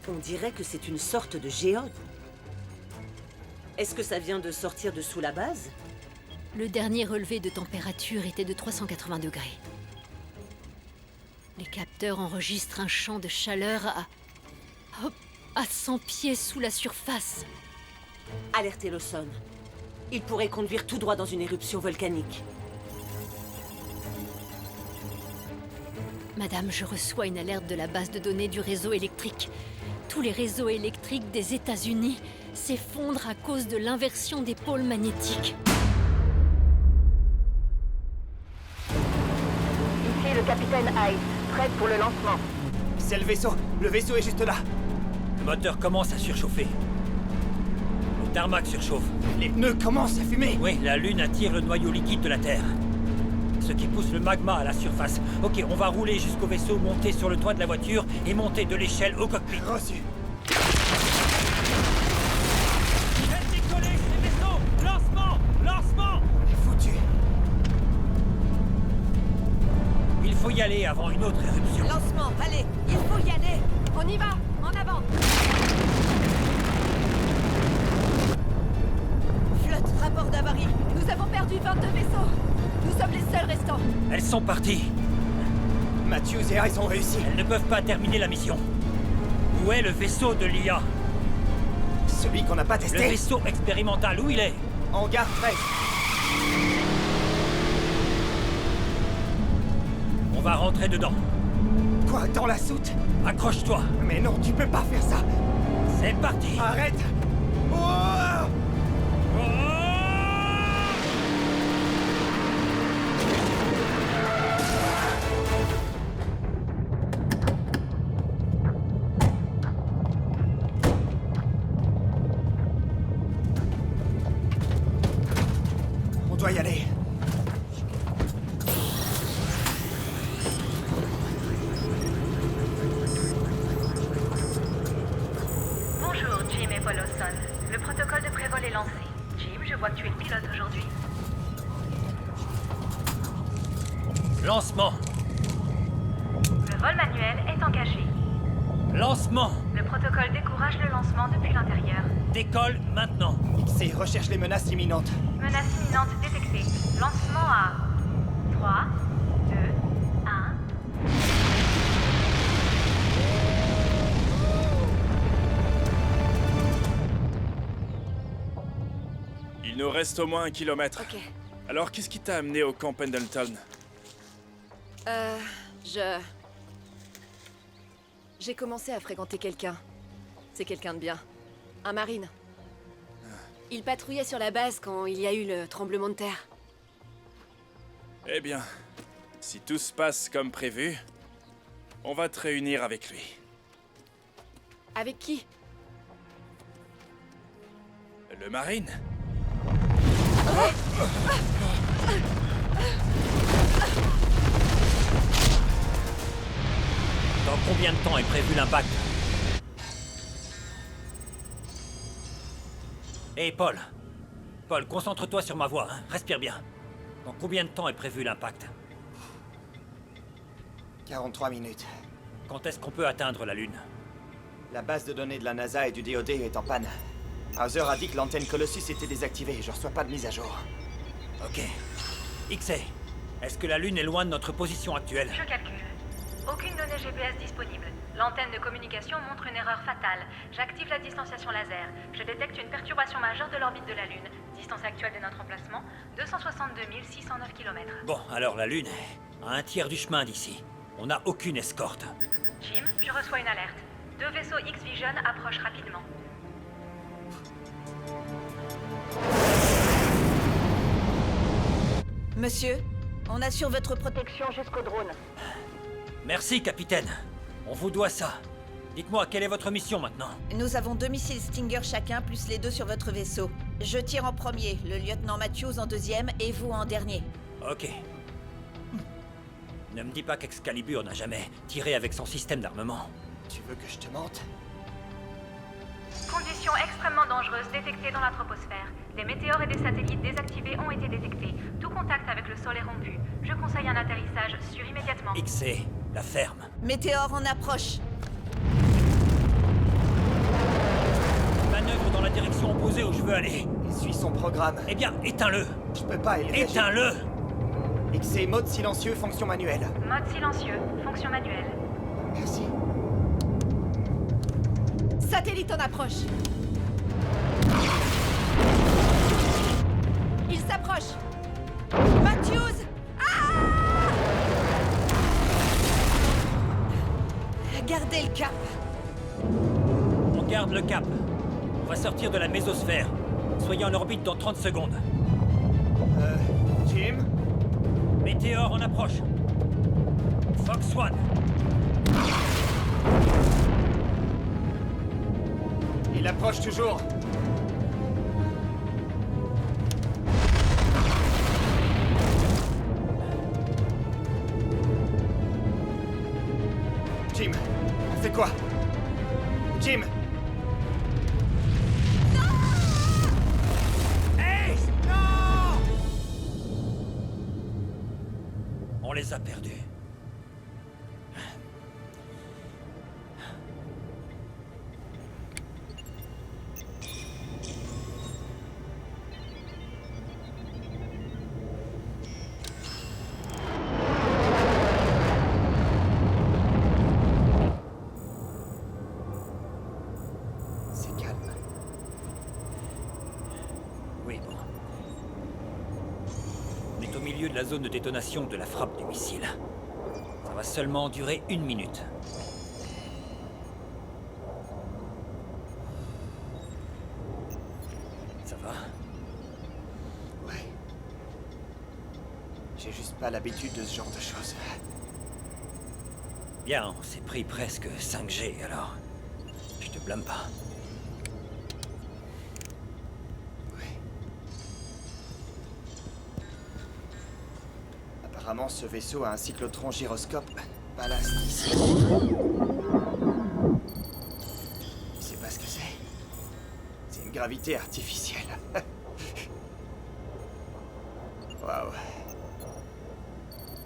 On dirait que c'est une sorte de géode. Est-ce que ça vient de sortir de sous la base? Le dernier relevé de température était de 380 degrés. Les capteurs enregistrent un champ de chaleur à 100 pieds sous la surface. Alertez Lawson. Il pourrait conduire tout droit dans une éruption volcanique. Madame, je reçois une alerte de la base de données du réseau électrique. Tous les réseaux électriques des États-Unis s'effondrent à cause de l'inversion des pôles magnétiques. Ici le capitaine Hyde, prête pour le lancement. C'est le vaisseau est juste là. Le moteur commence à surchauffer. Le tarmac surchauffe. Les pneus commencent à fumer. Oui, la Lune attire le noyau liquide de la Terre. Ce qui pousse le magma à la surface. Ok, on va rouler jusqu'au vaisseau, monter sur le toit de la voiture et monter de l'échelle au cockpit. Reçu. Faites décoller ces vaisseaux! Lancement! Lancement! Foutu. Il faut y aller avant une autre éruption. Lancement, allez, il faut y aller. On y va! En avant! Flotte, rapport d'avarie. Nous avons perdu 22 vaisseaux! Nous sommes les seuls restants! Elles sont parties. Matthews et Hayes ont réussi. Elles ne peuvent pas terminer la mission. Où est le vaisseau de l'IA? Celui qu'on n'a pas testé. Le vaisseau expérimental, où il est? Hangar 13. On va rentrer dedans. Quoi, dans la soute? Accroche-toi. Mais non, tu peux pas faire ça. C'est parti. Arrête. Oh! On doit y aller. Bonjour, Jim et Paul Lawson. Le protocole de prévol est lancé. Jim, je vois que tu es le pilote aujourd'hui. Lancement. Le vol manuel est engagé. Lancement. Le protocole décourage le lancement depuis l'intérieur. Décolle maintenant. XC recherche les menaces imminentes. Menace imminente détectée. Lancement à 3, 2, 1. Il nous reste au moins 1 kilomètre. Ok. Alors, qu'est-ce qui t'a amené au camp Pendleton? J'ai commencé à fréquenter quelqu'un. C'est quelqu'un de bien. Un marine. Il patrouillait sur la base quand il y a eu le tremblement de terre. Eh bien, si tout se passe comme prévu, on va te réunir avec lui. Avec qui? Le marine? Dans combien de temps est prévu l'impact? Hé, Paul. Paul, concentre-toi sur ma voix, hein. Respire bien. Dans combien de temps est prévu l'impact? 43 minutes. Quand est-ce qu'on peut atteindre la Lune? La base de données de la NASA et du DoD est en panne. Hauser a dit que l'antenne Colossus était désactivée. Je reçois pas de mise à jour. Ok. XA, est-ce que la Lune est loin de notre position actuelle? Je calcule. Aucune donnée GPS disponible. L'antenne de communication montre une erreur fatale. J'active la distanciation laser. Je détecte une perturbation majeure de l'orbite de la Lune. Distance actuelle de notre emplacement, 262 609 km. Bon, alors la Lune est à un tiers du chemin d'ici. On n'a aucune escorte. Jim, je reçois une alerte. 2 vaisseaux X-Vision approchent rapidement. Monsieur, on assure votre protection. Protection jusqu'au drone. Merci, capitaine. On vous doit ça. Dites-moi, quelle est votre mission maintenant? Nous avons 2 missiles Stinger chacun, plus les 2 sur votre vaisseau. Je tire en premier, le lieutenant Matthews en deuxième, et vous en dernier. Ok. Ne me dis pas qu'Excalibur n'a jamais tiré avec son système d'armement. Tu veux que je te mente? Conditions extrêmement dangereuses détectées dans la troposphère. Des météores et des satellites désactivés ont été détectés. Tout contact avec le sol est rompu. Je conseille un atterrissage sûr immédiatement. XC, la ferme. Météore en approche. Manœuvre dans la direction opposée où je veux aller. Il suit son programme. Eh bien, éteins-le. Je peux pas, il réagit. Éteins-le. XC, mode silencieux, fonction manuelle. Mode silencieux, fonction manuelle. Merci. Satellite en approche. Il s'approche. Matthews! cap. On garde le cap. On va sortir de la mésosphère. Soyez en orbite dans 30 secondes. Jim? Météore en approche. Fox One. Il approche toujours. Jim, on fait quoi? Jim! Hey! Non! On les a perdus. La zone de détonation de la frappe du missile. Ça va seulement durer 1 minute. Ça va? Ouais. J'ai juste pas l'habitude de ce genre de choses. Bien, on s'est pris presque 5G, alors... Je te blâme pas. Apparemment, ce vaisseau a un cyclotron gyroscope ballast ici. Je sais pas ce que c'est. C'est une gravité artificielle. Waouh.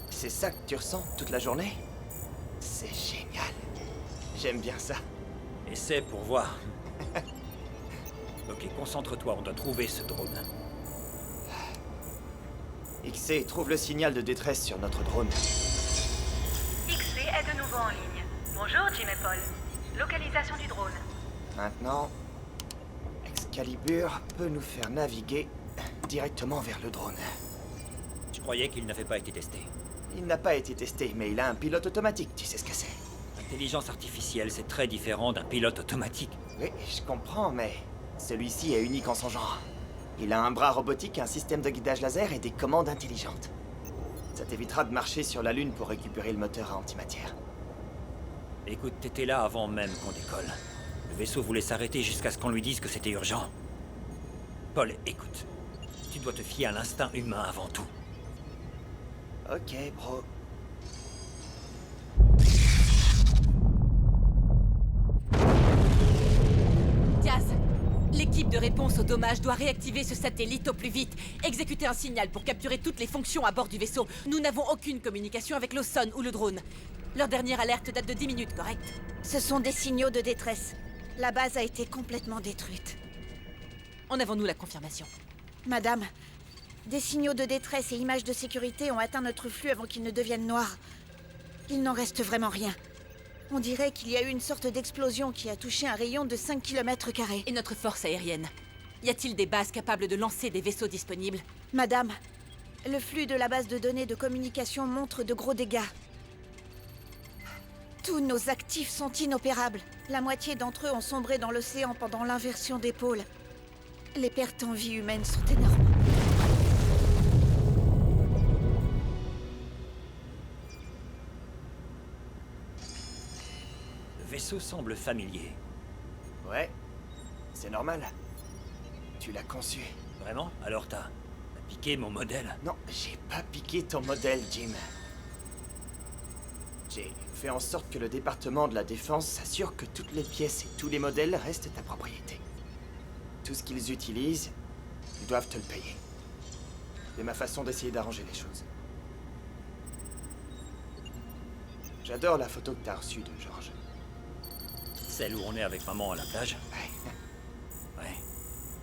C'est ça que tu ressens toute la journée? C'est génial. J'aime bien ça. Essaie pour voir. Ok, concentre-toi, on doit trouver ce drone. XC, trouve le signal de détresse sur notre drone. XC est de nouveau en ligne. Bonjour, Jim et Paul. Localisation du drone. Maintenant, Excalibur peut nous faire naviguer directement vers le drone. Je croyais qu'il n'avait pas été testé. Il n'a pas été testé, mais il a un pilote automatique, tu sais ce que c'est. L'intelligence artificielle, c'est très différent d'un pilote automatique. Oui, je comprends, mais celui-ci est unique en son genre. Il a un bras robotique, un système de guidage laser et des commandes intelligentes. Ça t'évitera de marcher sur la Lune pour récupérer le moteur à antimatière. Écoute, t'étais là avant même qu'on décolle. Le vaisseau voulait s'arrêter jusqu'à ce qu'on lui dise que c'était urgent. Paul, écoute. Tu dois te fier à l'instinct humain avant tout. Ok, bro. Diaz, l'équipe de réponse aux dommages doit réactiver ce satellite au plus vite. Exécuter un signal pour capturer toutes les fonctions à bord du vaisseau. Nous n'avons aucune communication avec Lawson ou le drone. Leur dernière alerte date de 10 minutes, correct? Ce sont des signaux de détresse. La base a été complètement détruite. En avons-nous la confirmation? Madame, des signaux de détresse et images de sécurité ont atteint notre flux avant qu'ils ne deviennent noirs. Il n'en reste vraiment rien. On dirait qu'il y a eu une sorte d'explosion qui a touché un rayon de 5 km². Et notre force aérienne? Y a-t-il des bases capables de lancer des vaisseaux disponibles? Madame, le flux de la base de données de communication montre de gros dégâts. Tous nos actifs sont inopérables. La moitié d'entre eux ont sombré dans l'océan pendant l'inversion des pôles. Les pertes en vie humaine sont énormes. Le vaisseau semble familier. Ouais, c'est normal. Tu l'as conçu. Vraiment? Alors t'as piqué mon modèle? Non, j'ai pas piqué ton modèle, Jim. J'ai fait en sorte que le département de la défense s'assure que toutes les pièces et tous les modèles restent ta propriété. Tout ce qu'ils utilisent, ils doivent te le payer. C'est ma façon d'essayer d'arranger les choses. J'adore la photo que t'as reçue de George. Celle où on est avec maman à la plage? Ouais.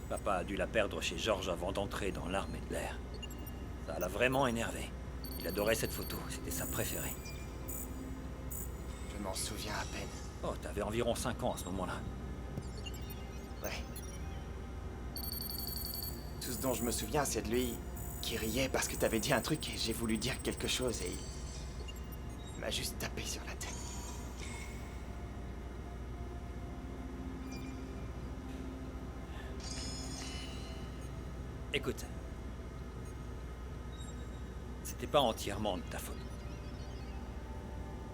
Papa a dû la perdre chez George avant d'entrer dans l'armée de l'air. Ça l'a vraiment énervé. Il adorait cette photo, c'était sa préférée. Je m'en souviens à peine. Oh, t'avais environ 5 ans à ce moment-là. Ouais. Tout ce dont je me souviens, c'est de lui qui riait parce que t'avais dit un truc et j'ai voulu dire quelque chose et il m'a juste tapé sur la tête. Écoute. C'était pas entièrement de ta faute.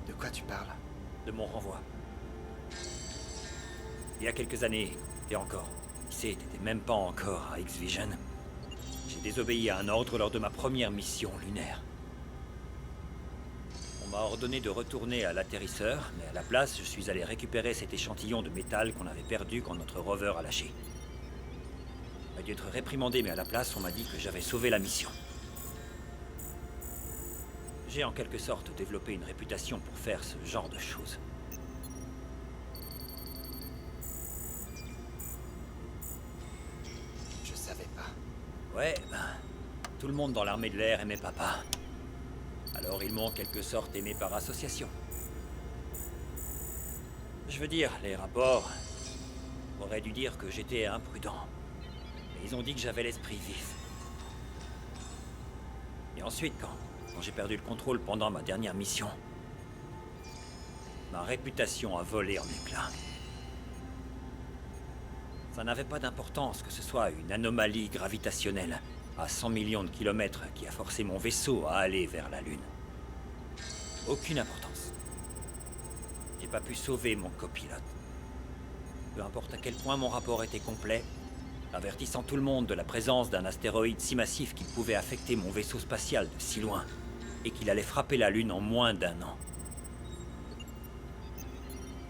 De quoi tu parles? De mon renvoi. Il y a quelques années, et encore, tu sais, t'étais même pas encore à X-Vision. J'ai désobéi à un ordre lors de ma première mission lunaire. On m'a ordonné de retourner à l'atterrisseur, mais à la place, je suis allé récupérer cet échantillon de métal qu'on avait perdu quand notre rover a lâché. J'ai dû être réprimandé, mais à la place, on m'a dit que j'avais sauvé la mission. J'ai en quelque sorte développé une réputation pour faire ce genre de choses. Je savais pas. Ouais, tout le monde dans l'armée de l'air aimait papa. Alors ils m'ont en quelque sorte aimé par association. Je veux dire, les rapports auraient dû dire que j'étais imprudent. Mais ils ont dit que j'avais l'esprit vif. Et ensuite, quand j'ai perdu le contrôle pendant ma dernière mission, ma réputation a volé en éclats. Ça n'avait pas d'importance que ce soit une anomalie gravitationnelle à 100 millions de kilomètres qui a forcé mon vaisseau à aller vers la Lune. Aucune importance. J'ai pas pu sauver mon copilote. Peu importe à quel point mon rapport était complet, avertissant tout le monde de la présence d'un astéroïde si massif qu'il pouvait affecter mon vaisseau spatial de si loin, et qu'il allait frapper la Lune en moins d'1 an.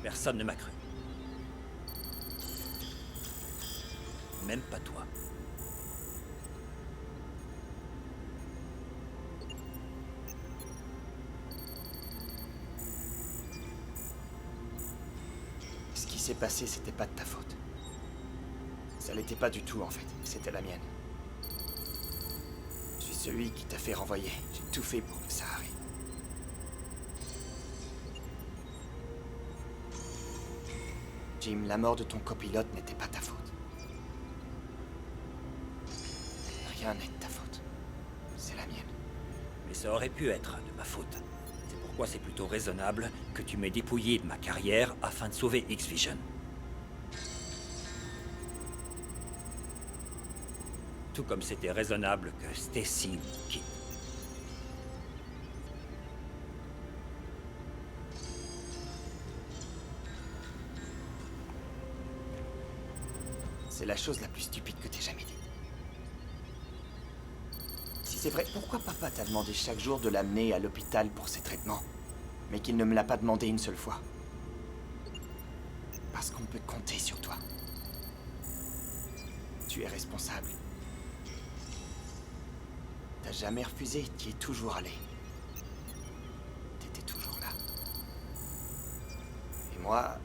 Personne ne m'a cru. Même pas toi. Ce qui s'est passé, c'était pas de ta faute. Ça l'était pas du tout, en fait. C'était la mienne. Je suis celui qui t'a fait renvoyer. J'ai tout fait pour que ça arrive. Jim, la mort de ton copilote n'était pas ta faute. Rien n'est de ta faute. C'est la mienne. Mais ça aurait pu être de ma faute. C'est pourquoi c'est plutôt raisonnable que tu m'aies dépouillé de ma carrière afin de sauver X-Vision. Tout comme c'était raisonnable que Stacy me quitte. C'est la chose la plus stupide que t'aies jamais dite. Si c'est vrai, pourquoi papa t'a demandé chaque jour de l'amener à l'hôpital pour ses traitements, mais qu'il ne me l'a pas demandé une seule fois? Parce qu'on peut compter sur toi. Tu es responsable. T'as jamais refusé, t'y es toujours allé. T'étais toujours là. Et moi...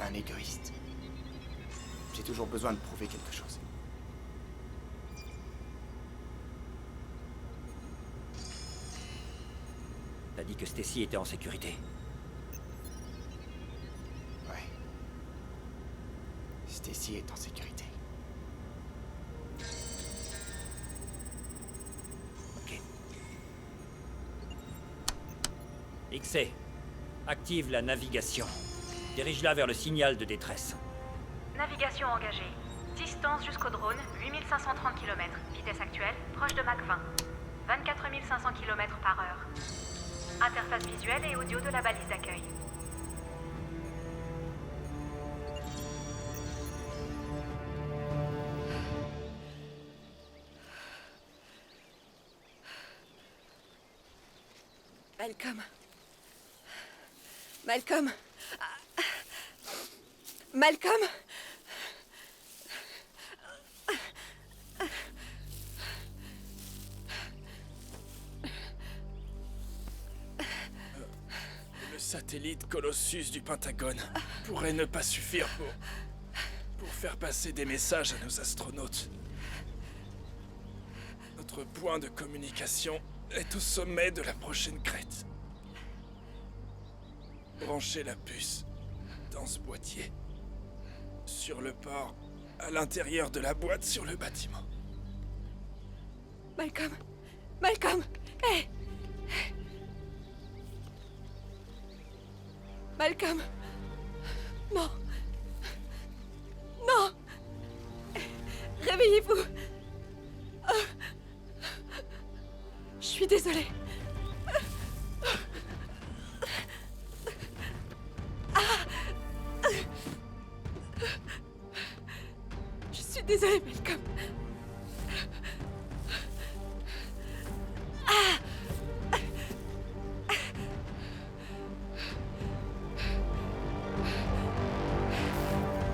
un égoïste. J'ai toujours besoin de prouver quelque chose. T'as dit que Stacy était en sécurité. Ouais. Stacy est en sécurité. Ok. XC, active la navigation. Dirige-la vers le signal de détresse. Navigation engagée. Distance jusqu'au drone, 8530 km. Vitesse actuelle, proche de Mach 20. 24 500 km par heure. Interface visuelle et audio de la balise d'accueil. Malcolm. Malcolm. Malcolm. Le satellite Colossus du Pentagone pourrait ne pas suffire pour faire passer des messages à nos astronautes. Notre point de communication est au sommet de la prochaine crête. Branchez la puce dans ce boîtier. Sur le port, à l'intérieur de la boîte sur le bâtiment. Malcolm. Malcolm. Hé. Malcolm. Non. Non. Réveillez-vous. Je suis désolée. Je suis désolée, Malcolm.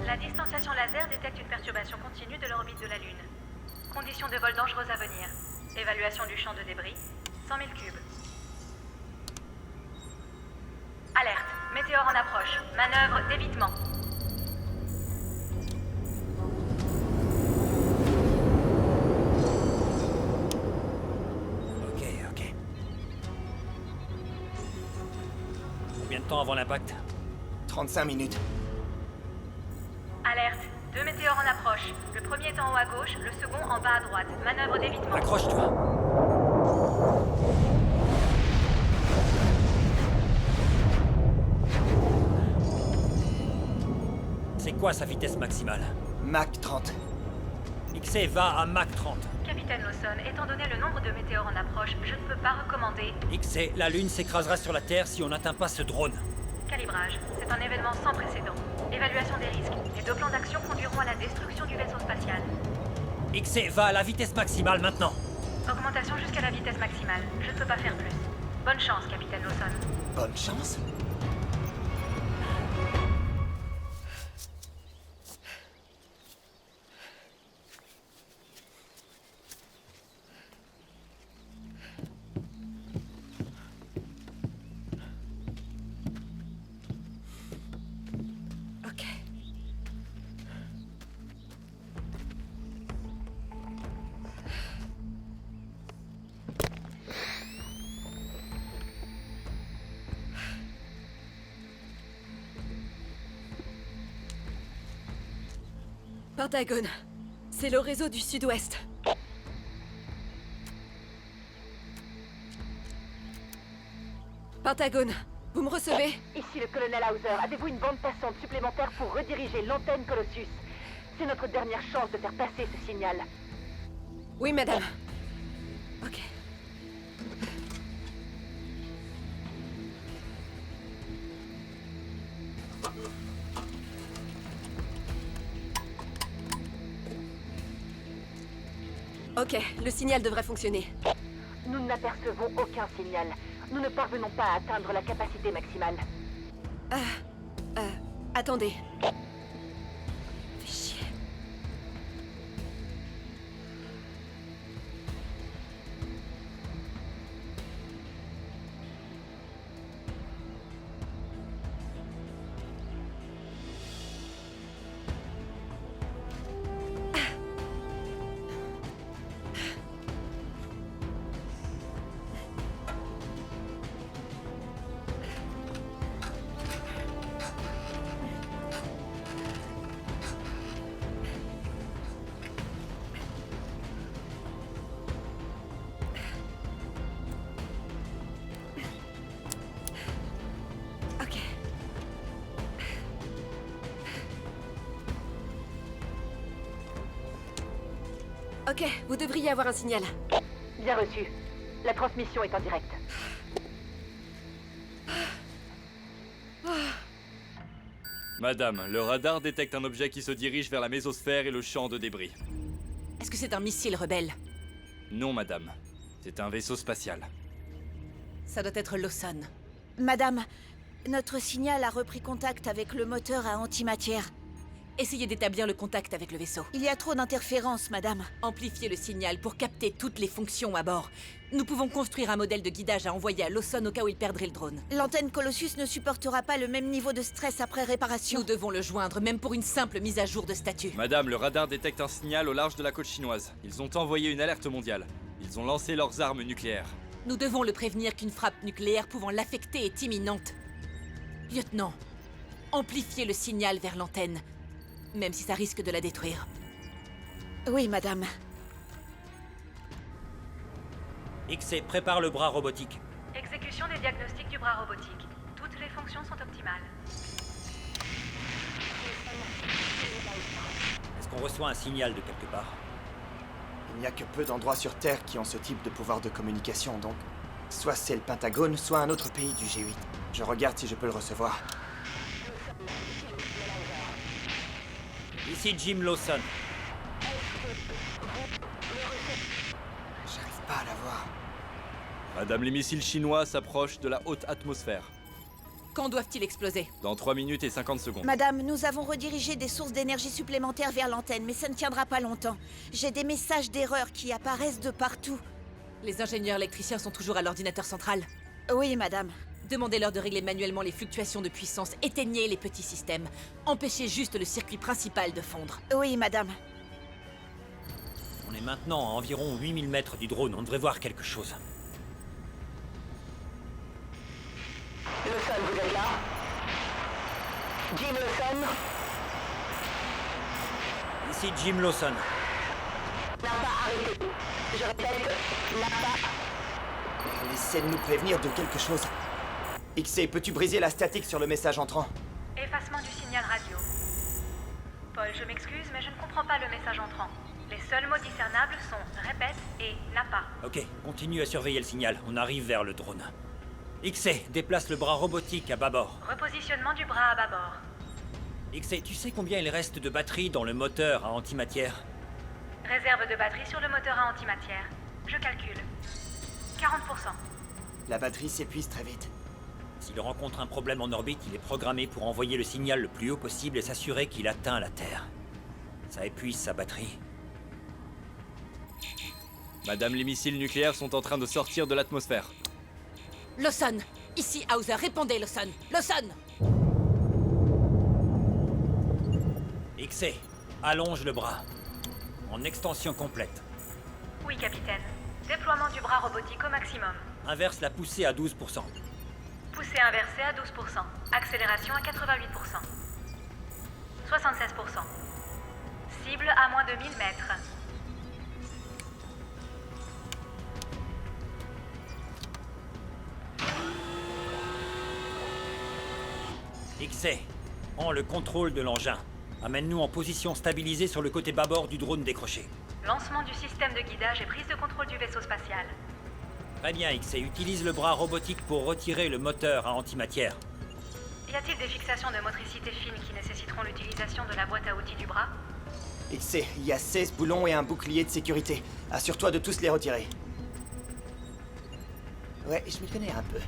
La distanciation laser détecte une perturbation continue de l'orbite de la Lune. Conditions de vol dangereuses à venir. Évaluation du champ de débris, 100 000 cubes. Alerte, météore en approche. Manœuvre d'évitement. Ok. Combien de temps avant l'impact? 35 minutes. Alerte, 2 météores en approche. Le premier est en haut à gauche, le second en bas à droite. Manœuvre d'évitement. Accroche-toi. C'est quoi sa vitesse maximale? Mach 30. XC va à Mach 30. Capitaine Lawson, étant donné le nombre de météores en approche, je ne peux pas recommander... XC, la Lune s'écrasera sur la Terre si on n'atteint pas ce drone. Calibrage. C'est un événement sans précédent. Évaluation des risques. Les 2 plans d'action conduiront à la destruction du vaisseau spatial. XC va à la vitesse maximale maintenant. Augmentation jusqu'à la vitesse maximale. Je ne peux pas faire plus. Bonne chance, Capitaine Lawson. Bonne chance? Pentagone. C'est le réseau du Sud-Ouest. Pentagone, vous me recevez? Ici le colonel Hauser. Avez-vous une bande passante supplémentaire pour rediriger l'antenne Colossus? C'est notre dernière chance de faire passer ce signal. Oui, madame. Ok. Ok, le signal devrait fonctionner. Nous n'apercevons aucun signal. Nous ne parvenons pas à atteindre la capacité maximale. Attendez. Fais chier. Ok, vous devriez avoir un signal. Bien reçu. La transmission est en direct. Madame, le radar détecte un objet qui se dirige vers la mésosphère et le champ de débris. Est-ce que c'est un missile rebelle? Non, madame. C'est un vaisseau spatial. Ça doit être Lawson. Madame, notre signal a repris contact avec le moteur à antimatière. Essayez d'établir le contact avec le vaisseau. Il y a trop d'interférences, madame. Amplifiez le signal pour capter toutes les fonctions à bord. Nous pouvons construire un modèle de guidage à envoyer à Lawson au cas où il perdrait le drone. L'antenne Colossus ne supportera pas le même niveau de stress après réparation. Nous devons le joindre, même pour une simple mise à jour de statut. Madame, le radar détecte un signal au large de la côte chinoise. Ils ont envoyé une alerte mondiale. Ils ont lancé leurs armes nucléaires. Nous devons le prévenir qu'une frappe nucléaire pouvant l'affecter est imminente. Lieutenant, amplifiez le signal vers l'antenne, même si ça risque de la détruire. Oui, madame. XC, prépare le bras robotique. Exécution des diagnostics du bras robotique. Toutes les fonctions sont optimales. reçoit un signal de quelque part. Il n'y a que peu d'endroits sur Terre qui ont ce type de pouvoir de communication, donc... Soit c'est le Pentagone, soit un autre pays du G8. Je regarde si je peux le recevoir. Ici Jim Lawson. J'arrive pas à la voir. Madame, les missiles chinois s'approchent de la haute atmosphère. Quand doivent-ils exploser? Dans 3 minutes et 50 secondes. Madame, nous avons redirigé des sources d'énergie supplémentaires vers l'antenne, mais ça ne tiendra pas longtemps. J'ai des messages d'erreur qui apparaissent de partout. Les ingénieurs électriciens sont toujours à l'ordinateur central. Oui, madame. Demandez-leur de régler manuellement les fluctuations de puissance, éteignez les petits systèmes. Empêchez juste le circuit principal de fondre. Oui, madame. On est maintenant à environ 8000 mètres du drone, on devrait voir quelque chose. Lawson, vous êtes là? Jim Lawson? Ici Jim Lawson. N'a pas arrêté. Je répète, n'a pas... Elle essaie de nous prévenir de quelque chose. XC, peux-tu briser la statique sur le message entrant? Effacement du signal radio. Paul, je m'excuse, mais je ne comprends pas le message entrant. Les seuls mots discernables sont « répète » et « n'a pas ». Ok, continue à surveiller le signal, on arrive vers le drone. XC, déplace le bras robotique à bâbord. Repositionnement du bras à bâbord. XC, tu sais combien il reste de batterie dans le moteur à antimatière? Réserve de batterie sur le moteur à antimatière. Je calcule. 40%. La batterie s'épuise très vite. S'il rencontre un problème en orbite, il est programmé pour envoyer le signal le plus haut possible et s'assurer qu'il atteint la Terre. Ça épuise sa batterie. Madame, les missiles nucléaires sont en train de sortir de l'atmosphère. Lawson! Ici Hauser, répondez Lawson! Lawson! XC, allonge le bras. En extension complète. Oui, capitaine. Déploiement du bras robotique au maximum. Inverse la poussée à 12%. Poussée inversée à 12%. Accélération à 88%. 76%. Cible à moins de 1000 mètres. XC, prends le contrôle de l'engin. Amène-nous en position stabilisée sur le côté bâbord du drone décroché. Lancement du système de guidage et prise de contrôle du vaisseau spatial. Très bien, XC. Utilise le bras robotique pour retirer le moteur à antimatière. Y a-t-il des fixations de motricité fine qui nécessiteront l'utilisation de la boîte à outils du bras? XC, il y a 16 boulons et un bouclier de sécurité. Assure-toi de tous les retirer. Ouais, je m'y connais un peu.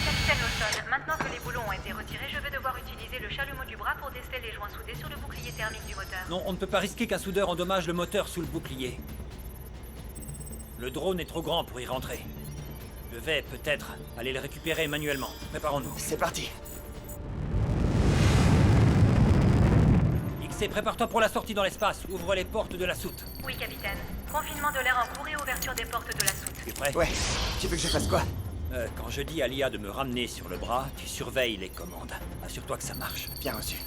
Capitaine Lawson, maintenant que les boulons ont été retirés, je vais devoir utiliser le chalumeau du bras pour déceler les joints soudés sur le bouclier thermique du moteur. Non, on ne peut pas risquer qu'un soudeur endommage le moteur sous le bouclier. Le drone est trop grand pour y rentrer. Je vais peut-être aller le récupérer manuellement. Préparons-nous. C'est parti. XC, prépare-toi pour la sortie dans l'espace. Ouvre les portes de la soute. Oui, capitaine. Confinement de l'air en cours et ouverture des portes de la soute. Tu es prêt? Ouais. Tu veux que je fasse quoi? Quand je dis à l'IA de me ramener sur le bras, tu surveilles les commandes. Assure-toi que ça marche. Bien reçu.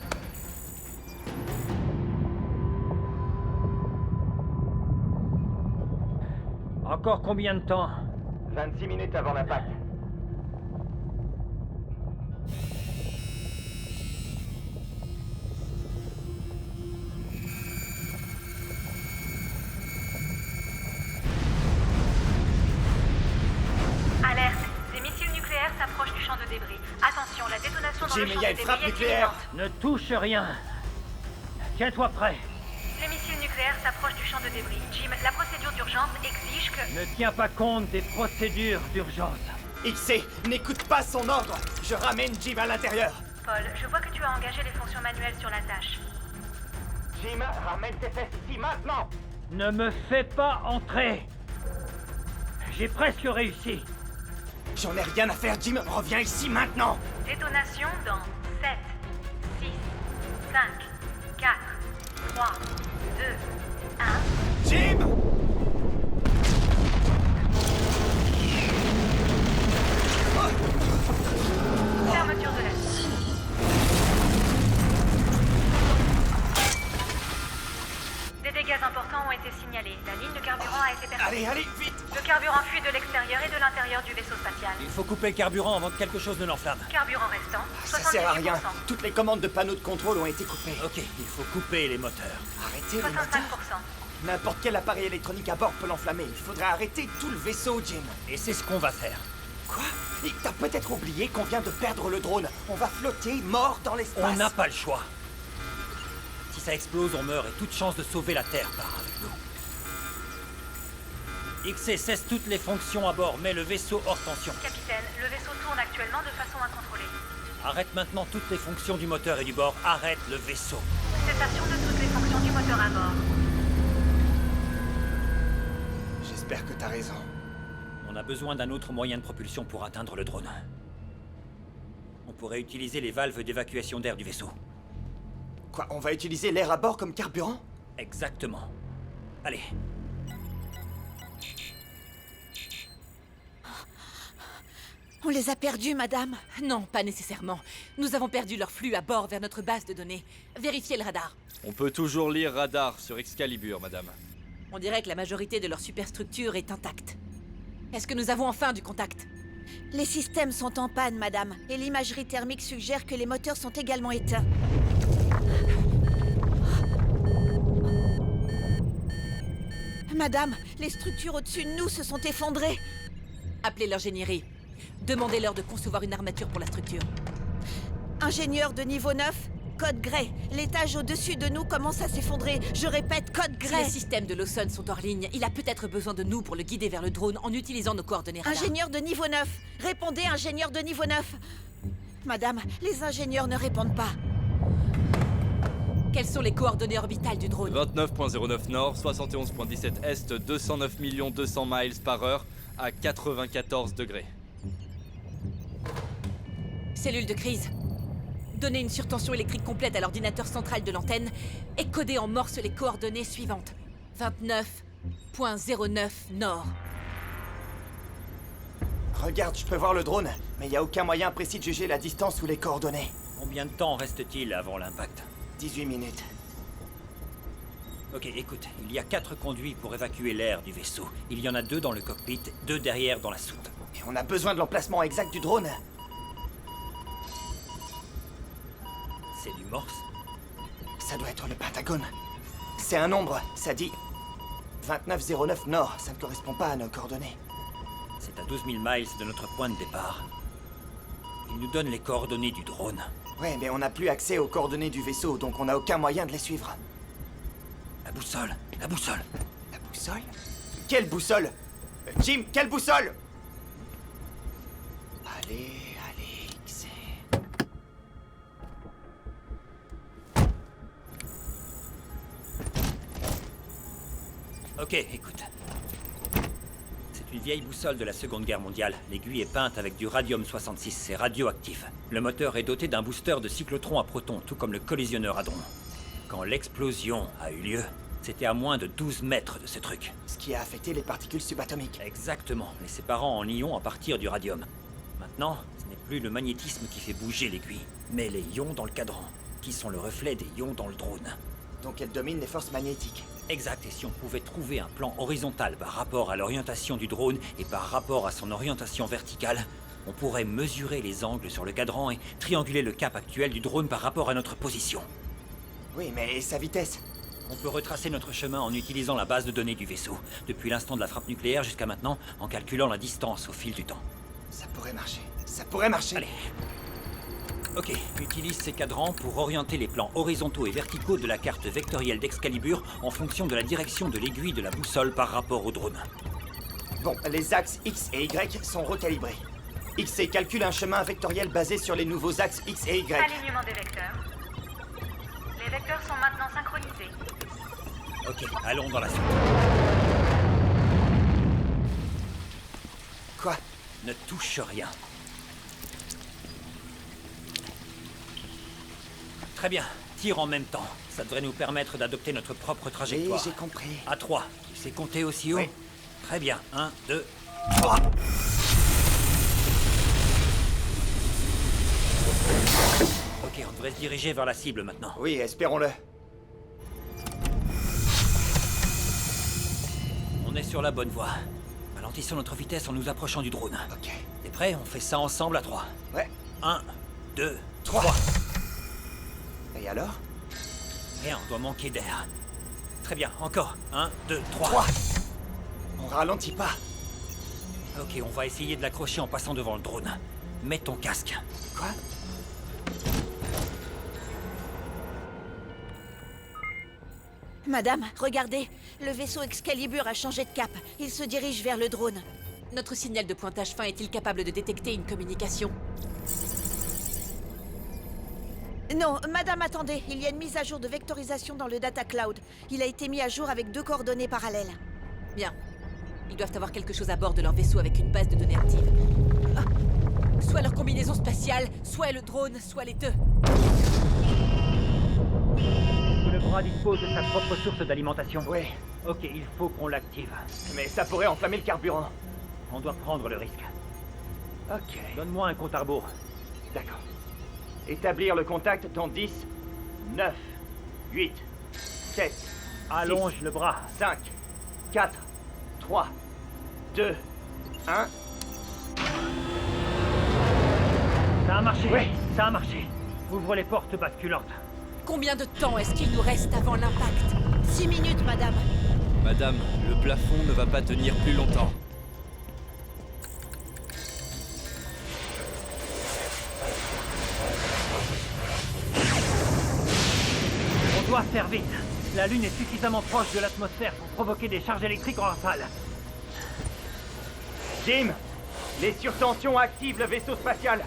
Encore combien de temps? 26 minutes avant l'impact. Alerte! Des missiles nucléaires s'approchent du champ de débris. Attention, la détonation dans Jim, le champ il y a de une frappe débris est nucléaire. imminente. Ne touche rien. Tiens-toi prêt. Les missiles nucléaires s'approchent du champ de débris. Jim, la procédure d'urgence exige que... Ne tiens pas compte des procédures d'urgence. XC, n'écoute pas son ordre. Je ramène Jim à l'intérieur. Paul, je vois que tu as engagé les fonctions manuelles sur la tâche. Jim, ramène tes fesses ici maintenant. Ne me fais pas entrer. J'ai presque réussi. J'en ai rien à faire, Jim. Reviens ici maintenant. Détonation dans 7, 6, 5, 4, 3, 2, 1... Jim! Fermeture de la soute. Des dégâts importants ont été signalés signalé. La ligne de carburant a été percutée. Allez, vite! Le carburant fuit de l'extérieur et de l'intérieur du vaisseau spatial. Il faut couper le carburant avant que quelque chose ne l'enflamme. Carburant restant, Ça sert à rien. 78%. Toutes les commandes de panneaux de contrôle ont été coupées. Ok, il faut couper les moteurs. Arrêtez les 65%. moteurs. N'importe quel appareil électronique à bord peut l'enflammer. Il faudrait arrêter tout le vaisseau, Jim. Et c'est ce qu'on va faire. Quoi? Et t'as peut-être oublié qu'on vient de perdre le drone. On va flotter, mort dans l'espace. On n'a pas le choix. Si ça explose, on meurt et toute chance de sauver la Terre part avec nous. XC cesse toutes les fonctions à bord, mets le vaisseau hors tension. Capitaine, le vaisseau tourne actuellement de façon incontrôlée. Arrête maintenant toutes les fonctions du moteur et du bord. Arrête le vaisseau. Cessation de toutes les fonctions du moteur à bord. J'espère que t'as raison. On a besoin d'un autre moyen de propulsion pour atteindre le drone. On pourrait utiliser les valves d'évacuation d'air du vaisseau. Quoi, on va utiliser l'air à bord comme carburant? Exactement. Allez. On les a perdus, madame. Non, pas nécessairement. Nous avons perdu leur flux à bord vers notre base de données. Vérifiez le radar. On peut toujours lire radar sur Excalibur, madame. On dirait que la majorité de leur superstructure est intacte. Est-ce que nous avons enfin du contact? Les systèmes sont en panne, madame. Et l'imagerie thermique suggère que les moteurs sont également éteints. Madame, les structures au-dessus de nous se sont effondrées. Appelez l'ingénierie. Demandez-leur de concevoir une armature pour la structure. Ingénieur de niveau 9, code grey. L'étage au-dessus de nous commence à s'effondrer. Je répète, code Si grey. les systèmes de Lawson sont hors ligne, il a peut-être besoin de nous pour le guider vers le drone en utilisant nos coordonnées radar. Ingénieur de niveau 9. Répondez, ingénieur de niveau 9. Madame, les ingénieurs ne répondent pas. Quelles sont les coordonnées orbitales du drone? 29.09 nord, 71.17 est, 209 200 miles par heure à 94 degrés. Cellule de crise. Donnez une surtension électrique complète à l'ordinateur central de l'antenne et codez en morse les coordonnées suivantes. 29.09 nord. Regarde, je peux voir le drone, mais il n'y a aucun moyen précis de juger la distance ou les coordonnées. Combien de temps reste-t-il avant l'impact? 18 minutes. Ok, écoute, il y a 4 conduits pour évacuer l'air du vaisseau. Il y en a 2 dans le cockpit, 2 derrière dans la soute. Et on a besoin de l'emplacement exact du drone. C'est du morse? Ça doit être le Pentagone. C'est un nombre, ça dit 2909 nord. Ça ne correspond pas à nos coordonnées. C'est à 12 000 miles de notre point de départ. Il nous donne les coordonnées du drone. Ouais, mais on n'a plus accès aux coordonnées du vaisseau, donc on n'a aucun moyen de les suivre. La boussole! La boussole! La boussole? Quelle boussole? Jim, quelle boussole? Allez, XC. Ok, écoute. C'est une vieille boussole de la Seconde Guerre mondiale. L'aiguille est peinte avec du radium-66, c'est radioactif. Le moteur est doté d'un booster de cyclotron à protons, tout comme le collisionneur hadron. Quand l'explosion a eu lieu, c'était à moins de 12 mètres de ce truc. Ce qui a affecté les particules subatomiques. Exactement, les séparant en ions à partir du radium. Maintenant, ce n'est plus le magnétisme qui fait bouger l'aiguille, mais les ions dans le cadran, qui sont le reflet des ions dans le drone. Donc elle domine les forces magnétiques. Exact, et si on pouvait trouver un plan horizontal par rapport à l'orientation du drone et par rapport à son orientation verticale, on pourrait mesurer les angles sur le cadran et trianguler le cap actuel du drone par rapport à notre position. Oui, mais sa vitesse? On peut retracer notre chemin en utilisant la base de données du vaisseau, depuis l'instant de la frappe nucléaire jusqu'à maintenant, en calculant la distance au fil du temps. Ça pourrait marcher. Ça pourrait marcher. Allez. Ok, utilise ces cadrans pour orienter les plans horizontaux et verticaux de la carte vectorielle d'Excalibur en fonction de la direction de l'aiguille de la boussole par rapport au drone. Bon, les axes X et Y sont recalibrés. XC calcule un chemin vectoriel basé sur les nouveaux axes X et Y. Alignement des vecteurs. Les vecteurs sont maintenant synchronisés. Ok, allons dans la suite. Quoi? Ne touche rien. Très bien, tire en même temps. Ça devrait nous permettre d'adopter notre propre trajectoire. Oui, j'ai compris. À 3. Tu sais compter aussi haut? Oui. Très bien. 1, 2, 3. Ok, on devrait se diriger vers la cible maintenant. Oui, espérons-le. est sur la bonne voie. Ralentissons notre vitesse en nous approchant du drone. Ok. T'es prêt? On fait ça ensemble à 3. Ouais. 1, 2, 3. Et alors? Rien, on doit manquer d'air. Très bien, encore. 1, 2, 3. 3. On ralentit pas. Ok, on va essayer de l'accrocher en passant devant le drone. Mets ton casque. Quoi? Madame, regardez. Le vaisseau Excalibur a changé de cap. Il se dirige vers le drone. Notre signal de pointage fin est-il capable de détecter une communication? Non, madame, attendez. Il y a une mise à jour de vectorisation dans le data cloud. Il a été mis à jour avec 2 coordonnées parallèles. Bien. Ils doivent avoir quelque chose à bord de leur vaisseau avec une base de données active. Ah. Soit leur combinaison spatiale, soit le drone, soit les deux. Le bras dispose de sa propre source d'alimentation. Oui. Ok, il faut qu'on l'active. Mais ça pourrait enflammer le carburant. On doit prendre le risque. Ok. Donne-moi un compte à rebours. D'accord. Établir le contact dans 10, 9, 8, 7, Allonge 6, le bras. 5, 4, 3, 2, 1. Ça a marché. Oui. Ça a marché. Ouvre les portes basculantes. Combien de temps est-ce qu'il nous reste avant l'impact? 6 minutes, madame. Madame, le plafond ne va pas tenir plus longtemps. On doit faire vite. La Lune est suffisamment proche de l'atmosphère pour provoquer des charges électriques en rafale. Jim, les surtensions activent le vaisseau spatial.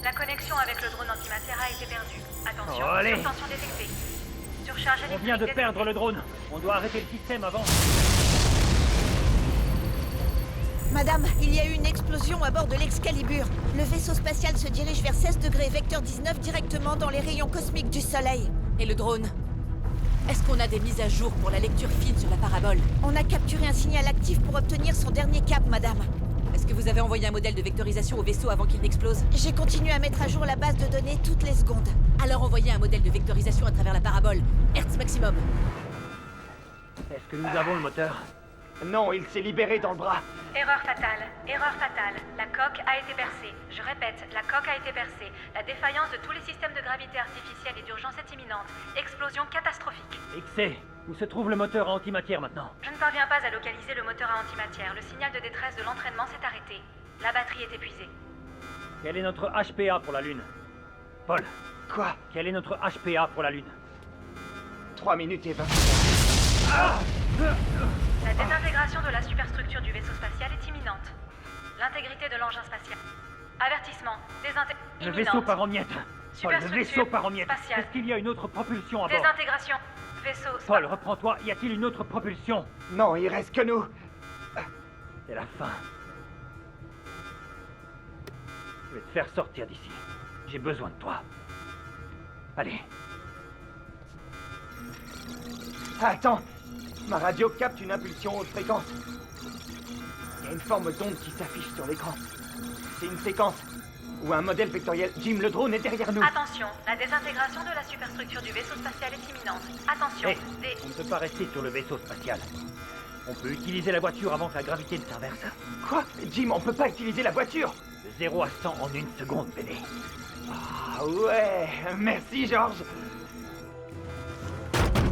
La connexion avec le drone antimatière a été perdue. Attention, Oh, allez. surtension détectée. Surcharge On électrique vient de détectée. perdre le drone. On doit arrêter le système avant. Madame, il y a eu une explosion à bord de l'Excalibur. Le vaisseau spatial se dirige vers 16 degrés, vecteur 19, directement dans les rayons cosmiques du Soleil. Et le drone? Est-ce qu'on a des mises à jour pour la lecture fine sur la parabole? On a capturé un signal actif pour obtenir son dernier cap, madame. Est-ce que vous avez envoyé un modèle de vectorisation au vaisseau avant qu'il n'explose? J'ai continué à mettre à jour la base de données toutes les secondes. Alors envoyez un modèle de vectorisation à travers la parabole. Hertz maximum. Est-ce que nous avons le moteur? Non, il s'est libéré dans le bras. Erreur fatale, erreur fatale. La coque a été percée. Je répète, la coque a été percée. La défaillance de tous les systèmes de gravité artificielle et d'urgence est imminente. Explosion catastrophique. XC, où se trouve le moteur à antimatière maintenant? Je ne parviens pas à localiser le moteur à antimatière. Le signal de détresse de l'entraînement s'est arrêté. La batterie est épuisée. Quel est notre HPA pour la Lune? Paul, Quoi? quel est notre HPA pour la Lune? 3 minutes et 20. La désintégration de la superstructure du vaisseau spatial est imminente. L'intégrité de l'engin spatial. Avertissement. Le vaisseau part en miettes. Paul, le vaisseau part en miettes. Spatiale. Est-ce qu'il y a une autre propulsion à bord? Désintégration. Vaisseau Paul, reprends-toi. Y a-t-il une autre propulsion? Non, il reste que nous. C'est la fin. Je vais te faire sortir d'ici. J'ai besoin de toi. Allez. Attends. Ma radio capte une impulsion haute fréquence. Il y a une forme d'onde qui s'affiche sur l'écran. C'est une séquence ou un modèle vectoriel. Jim, le drone est derrière nous. Attention, la désintégration de la superstructure du vaisseau spatial est imminente. Attention, Hey, on ne peut pas rester sur le vaisseau spatial. On peut utiliser la voiture avant que la gravité ne s'inverse. Quoi? Jim, on peut pas utiliser la voiture. De 0 à 100 en 1 seconde, bébé. Ah ouais, merci George.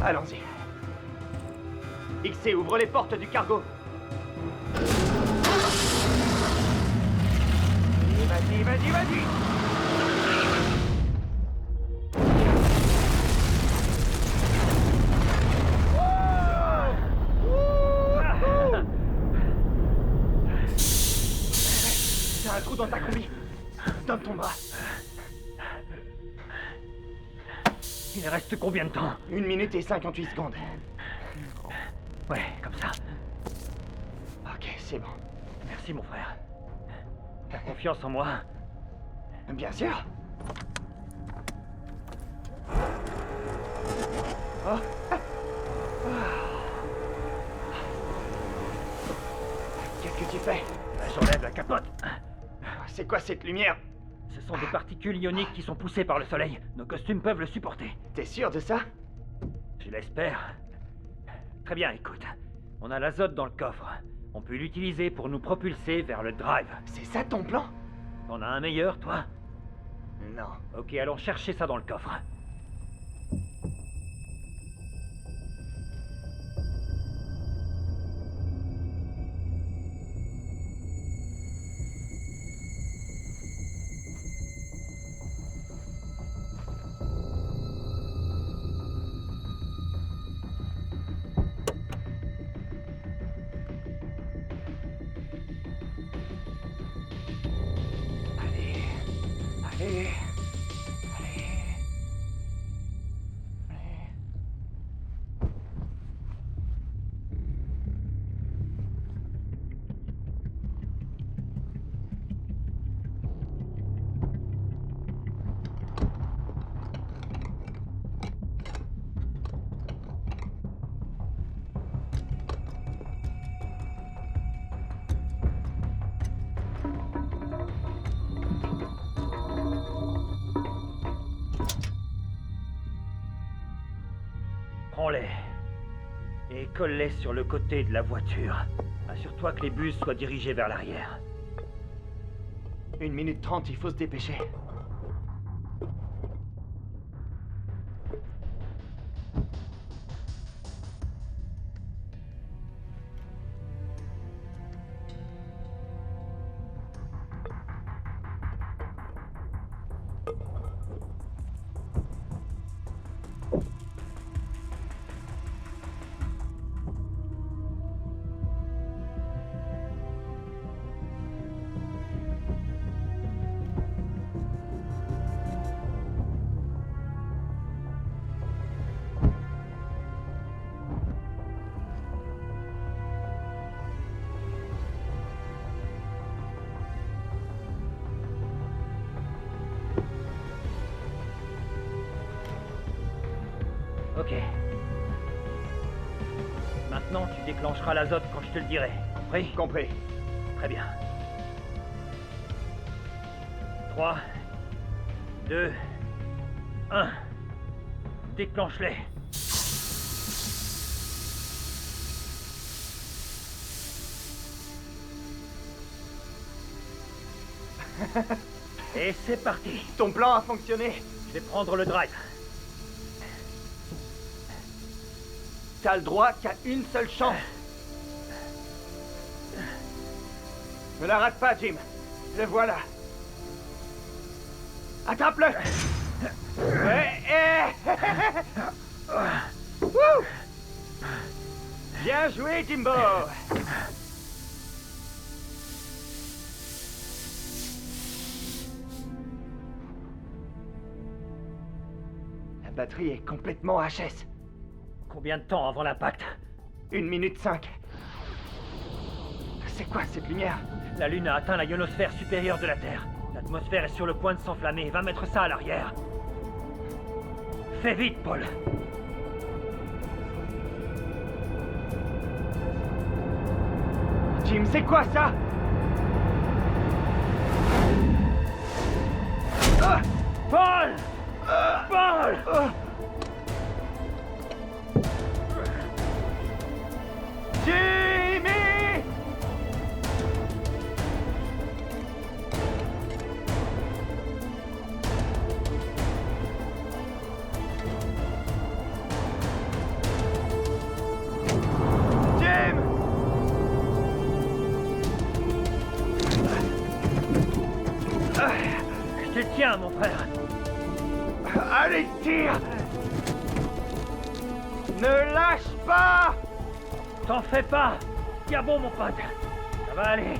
Allons-y. XC, ouvre les portes du cargo. Vas-y, vas-y, vas-y. T'as un trou dans ta combi. Donne ton bras. Il reste combien de temps? 1 minute et 58 secondes. Ouais, comme ça. Ok, c'est bon. Merci, mon frère. T'as confiance en moi? Bien sûr. Oh. Qu'est-ce que tu fais? J'enlève la capote. C'est quoi cette lumière? Ce sont des particules ioniques qui sont poussées par le soleil. Nos costumes peuvent le supporter. T'es sûr de ça? Je l'espère. Très bien, écoute. On a l'azote dans le coffre. On peut l'utiliser pour nous propulser vers le drive. C'est ça ton plan? T'en as un meilleur, toi? Non. Ok, allons chercher ça dans le coffre. Allez. Prends-les. Et colle-les sur le côté de la voiture. Assure-toi que les bus soient dirigés vers l'arrière. 1 minute 30, il faut se dépêcher. Ok. Maintenant, tu déclencheras l'azote quand je te le dirai. Compris? Compris. Très bien. 3, 2, 1. Déclenche-les. Et c'est parti. Ton plan a fonctionné. Je vais prendre le drive. T'as le droit qu'à une seule chance. Ne la rate pas, Jim. Le voilà. Attrape-le. Wouh! Bien joué, Jimbo. La batterie est complètement HS. Combien de temps avant l'impact? 1 minute 5. C'est quoi cette lumière? La Lune a atteint la ionosphère supérieure de la Terre. L'atmosphère est sur le point de s'enflammer. Va mettre ça à l'arrière. Fais vite, Paul. Jim, c'est quoi ça? Paul! Paul! Jimmy! Jim! Je te tiens, mon frère. Allez, tire! Ne lâche pas! T'en fais pas! Tiens bon, mon pote! Ça va aller!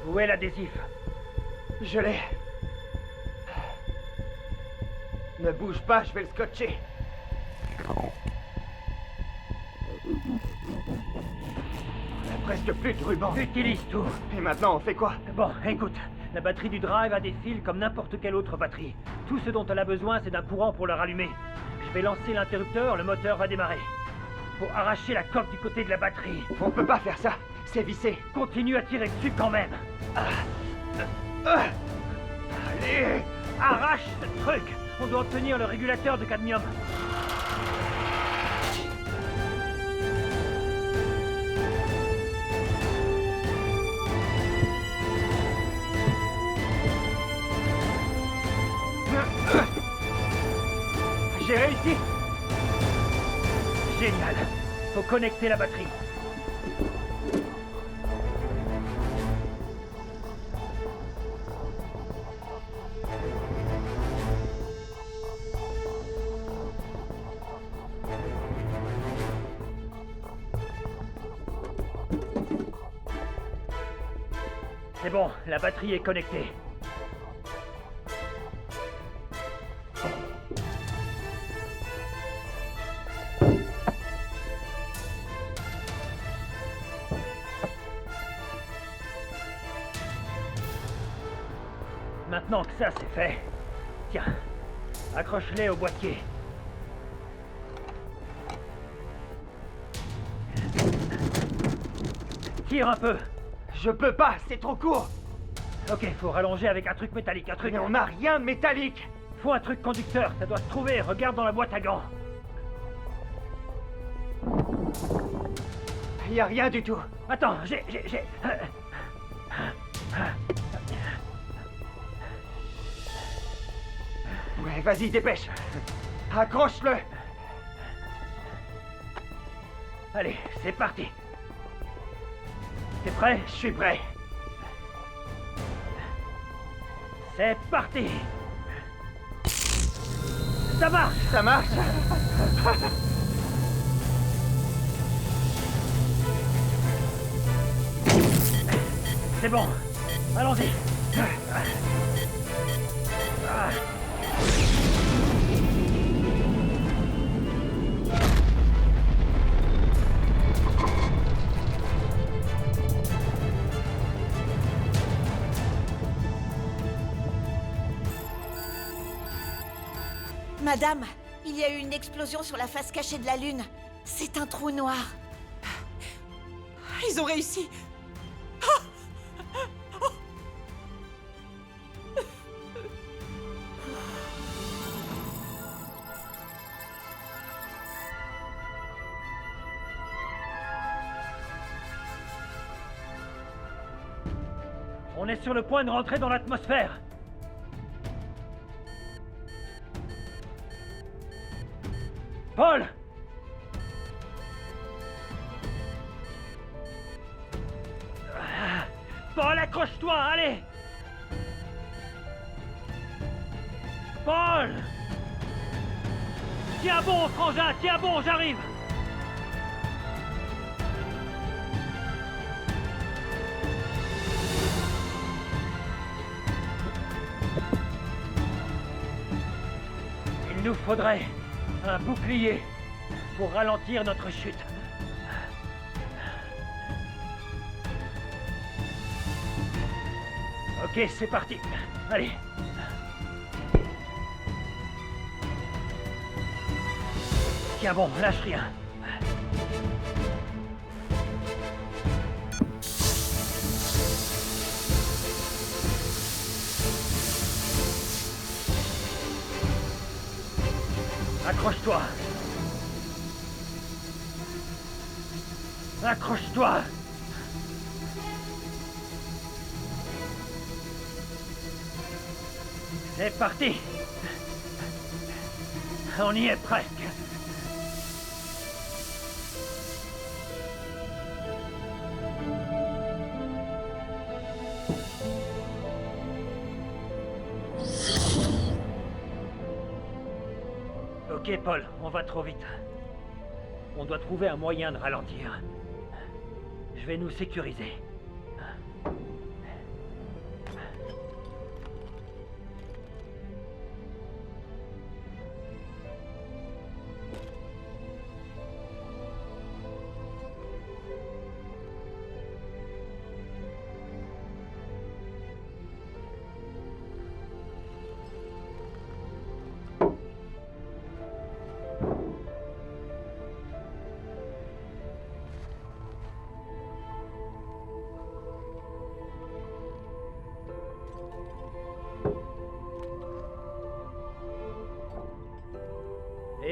Où est l'adhésif? Je l'ai. Ne bouge pas, je vais le scotcher. On a presque plus de ruban. Utilise tout! Et maintenant, on fait quoi? Bon, écoute. La batterie du drive a des fils comme n'importe quelle autre batterie. Tout ce dont elle a besoin, c'est d'un courant pour le rallumer. Je vais lancer l'interrupteur, le moteur va démarrer. Faut arracher la coque du côté de la batterie. On peut pas faire ça. C'est vissé. Continue à tirer dessus quand même. Allez, arrache ce truc. On doit obtenir le régulateur de cadmium. J'ai réussi. Génial. Faut connecter la batterie. C'est bon, la batterie est connectée. Maintenant que ça c'est fait, tiens, accroche-les au boîtier. Tire un peu. Je peux pas, c'est trop court. Ok, faut rallonger avec un truc métallique, un truc... Mais on n'a rien de métallique. Faut un truc conducteur, ça doit se trouver. Regarde dans la boîte à gants. Y a rien du tout. Attends, j'ai... Ouais, vas-y, dépêche. Accroche-le. Allez, c'est parti. T'es prêt? Je suis prêt. C'est parti. Ça marche. Ça marche. C'est bon. Allons-y. Madame, il y a eu une explosion sur la face cachée de la Lune. C'est un trou noir. Ils ont réussi. On est sur le point de rentrer dans l'atmosphère. Paul! Paul, accroche-toi, allez! Paul! Tiens bon, frangin, tiens bon, j'arrive! Il nous faudrait un bouclier pour ralentir notre chute. Ok, c'est parti. Allez. Tiens bon, lâche rien. Accroche-toi. Accroche-toi. C'est parti. On y est presque. Ok, Paul, on va trop vite. On doit trouver un moyen de ralentir. Je vais nous sécuriser.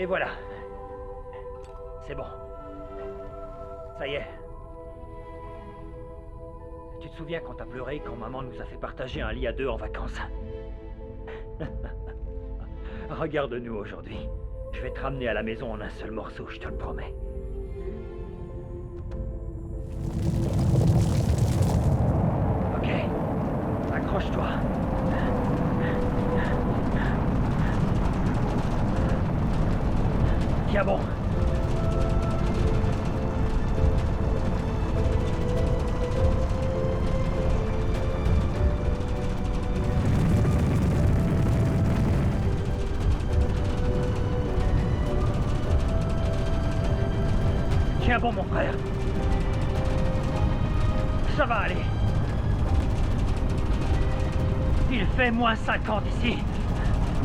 Et voilà. C'est bon. Ça y est. Tu te souviens quand t'as pleuré quand maman nous a fait partager un lit à deux en vacances? Regarde-nous aujourd'hui. Je vais te ramener à la maison en un seul morceau, je te le promets. Ok. Accroche-toi. Tiens bon. Tiens bon, mon frère. Ça va aller. Il fait moins 50 ici.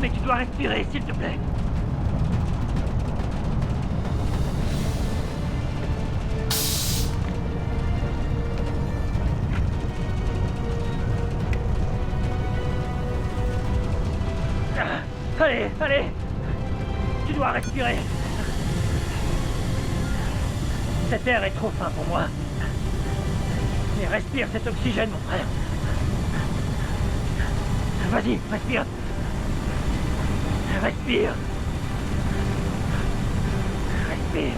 Mais tu dois respirer, s'il te plaît. Allez, allez. Tu dois respirer. Cet air est trop fin pour moi. Mais respire cet oxygène, mon frère. Vas-y, respire. Respire. Respire.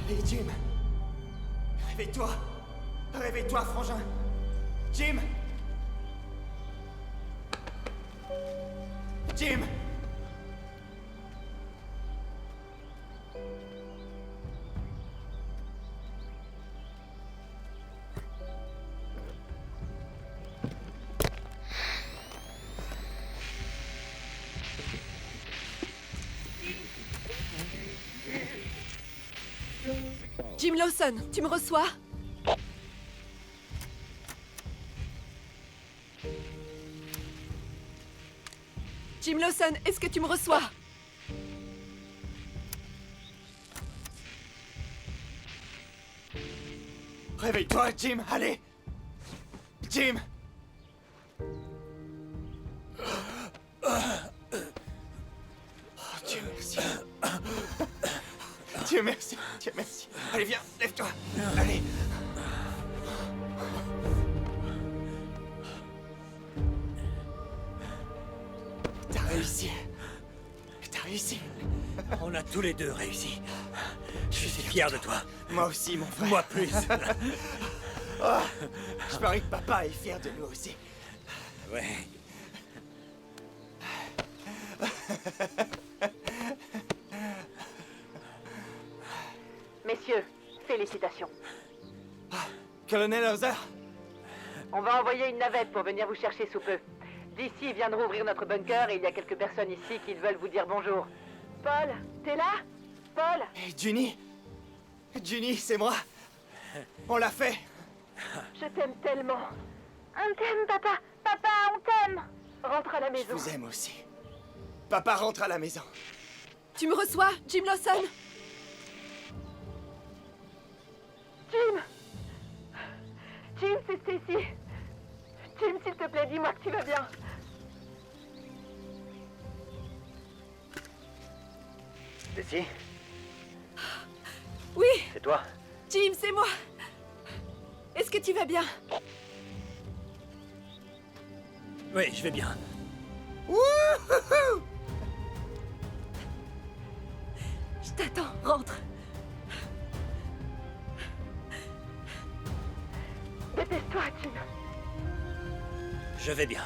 Allez, Jim. Réveille-toi. Réveille-toi, frangin. Jim. Jim. Jim Lawson, tu me reçois? Jim Lawson, est-ce que tu me reçois? Réveille-toi, Jim, allez. Jim. Oh, Dieu merci. Dieu merci, Dieu merci. Allez, viens, lève-toi. Allez. T'as réussi. T'as réussi. On a tous les deux réussi. Je suis fier de toi. Moi aussi, mon frère. Moi plus. Oh, je parie que papa est fier de nous aussi. Ouais. Messieurs, félicitations. Colonel Hauser. On va envoyer une navette pour venir vous chercher sous peu. D'ici vient de rouvrir notre bunker et il y a quelques personnes ici qui veulent vous dire bonjour. Paul, t'es là? Paul? Hey, Ginny. Ginny, c'est moi. On l'a fait. Je t'aime tellement. On t'aime, papa. Papa, on t'aime. Rentre à la maison. Je vous aime aussi. Papa rentre à la maison. Tu me reçois, Jim Lawson? Jim! Jim, c'est Stacy. Jim, s'il te plaît, dis-moi que tu vas bien. Stacy? Oui! C'est toi? Jim, c'est moi! Est-ce que tu vas bien? Oui, je vais bien. Wouhou! Je t'attends, rentre. Dépêche-toi, Jim. Je vais bien.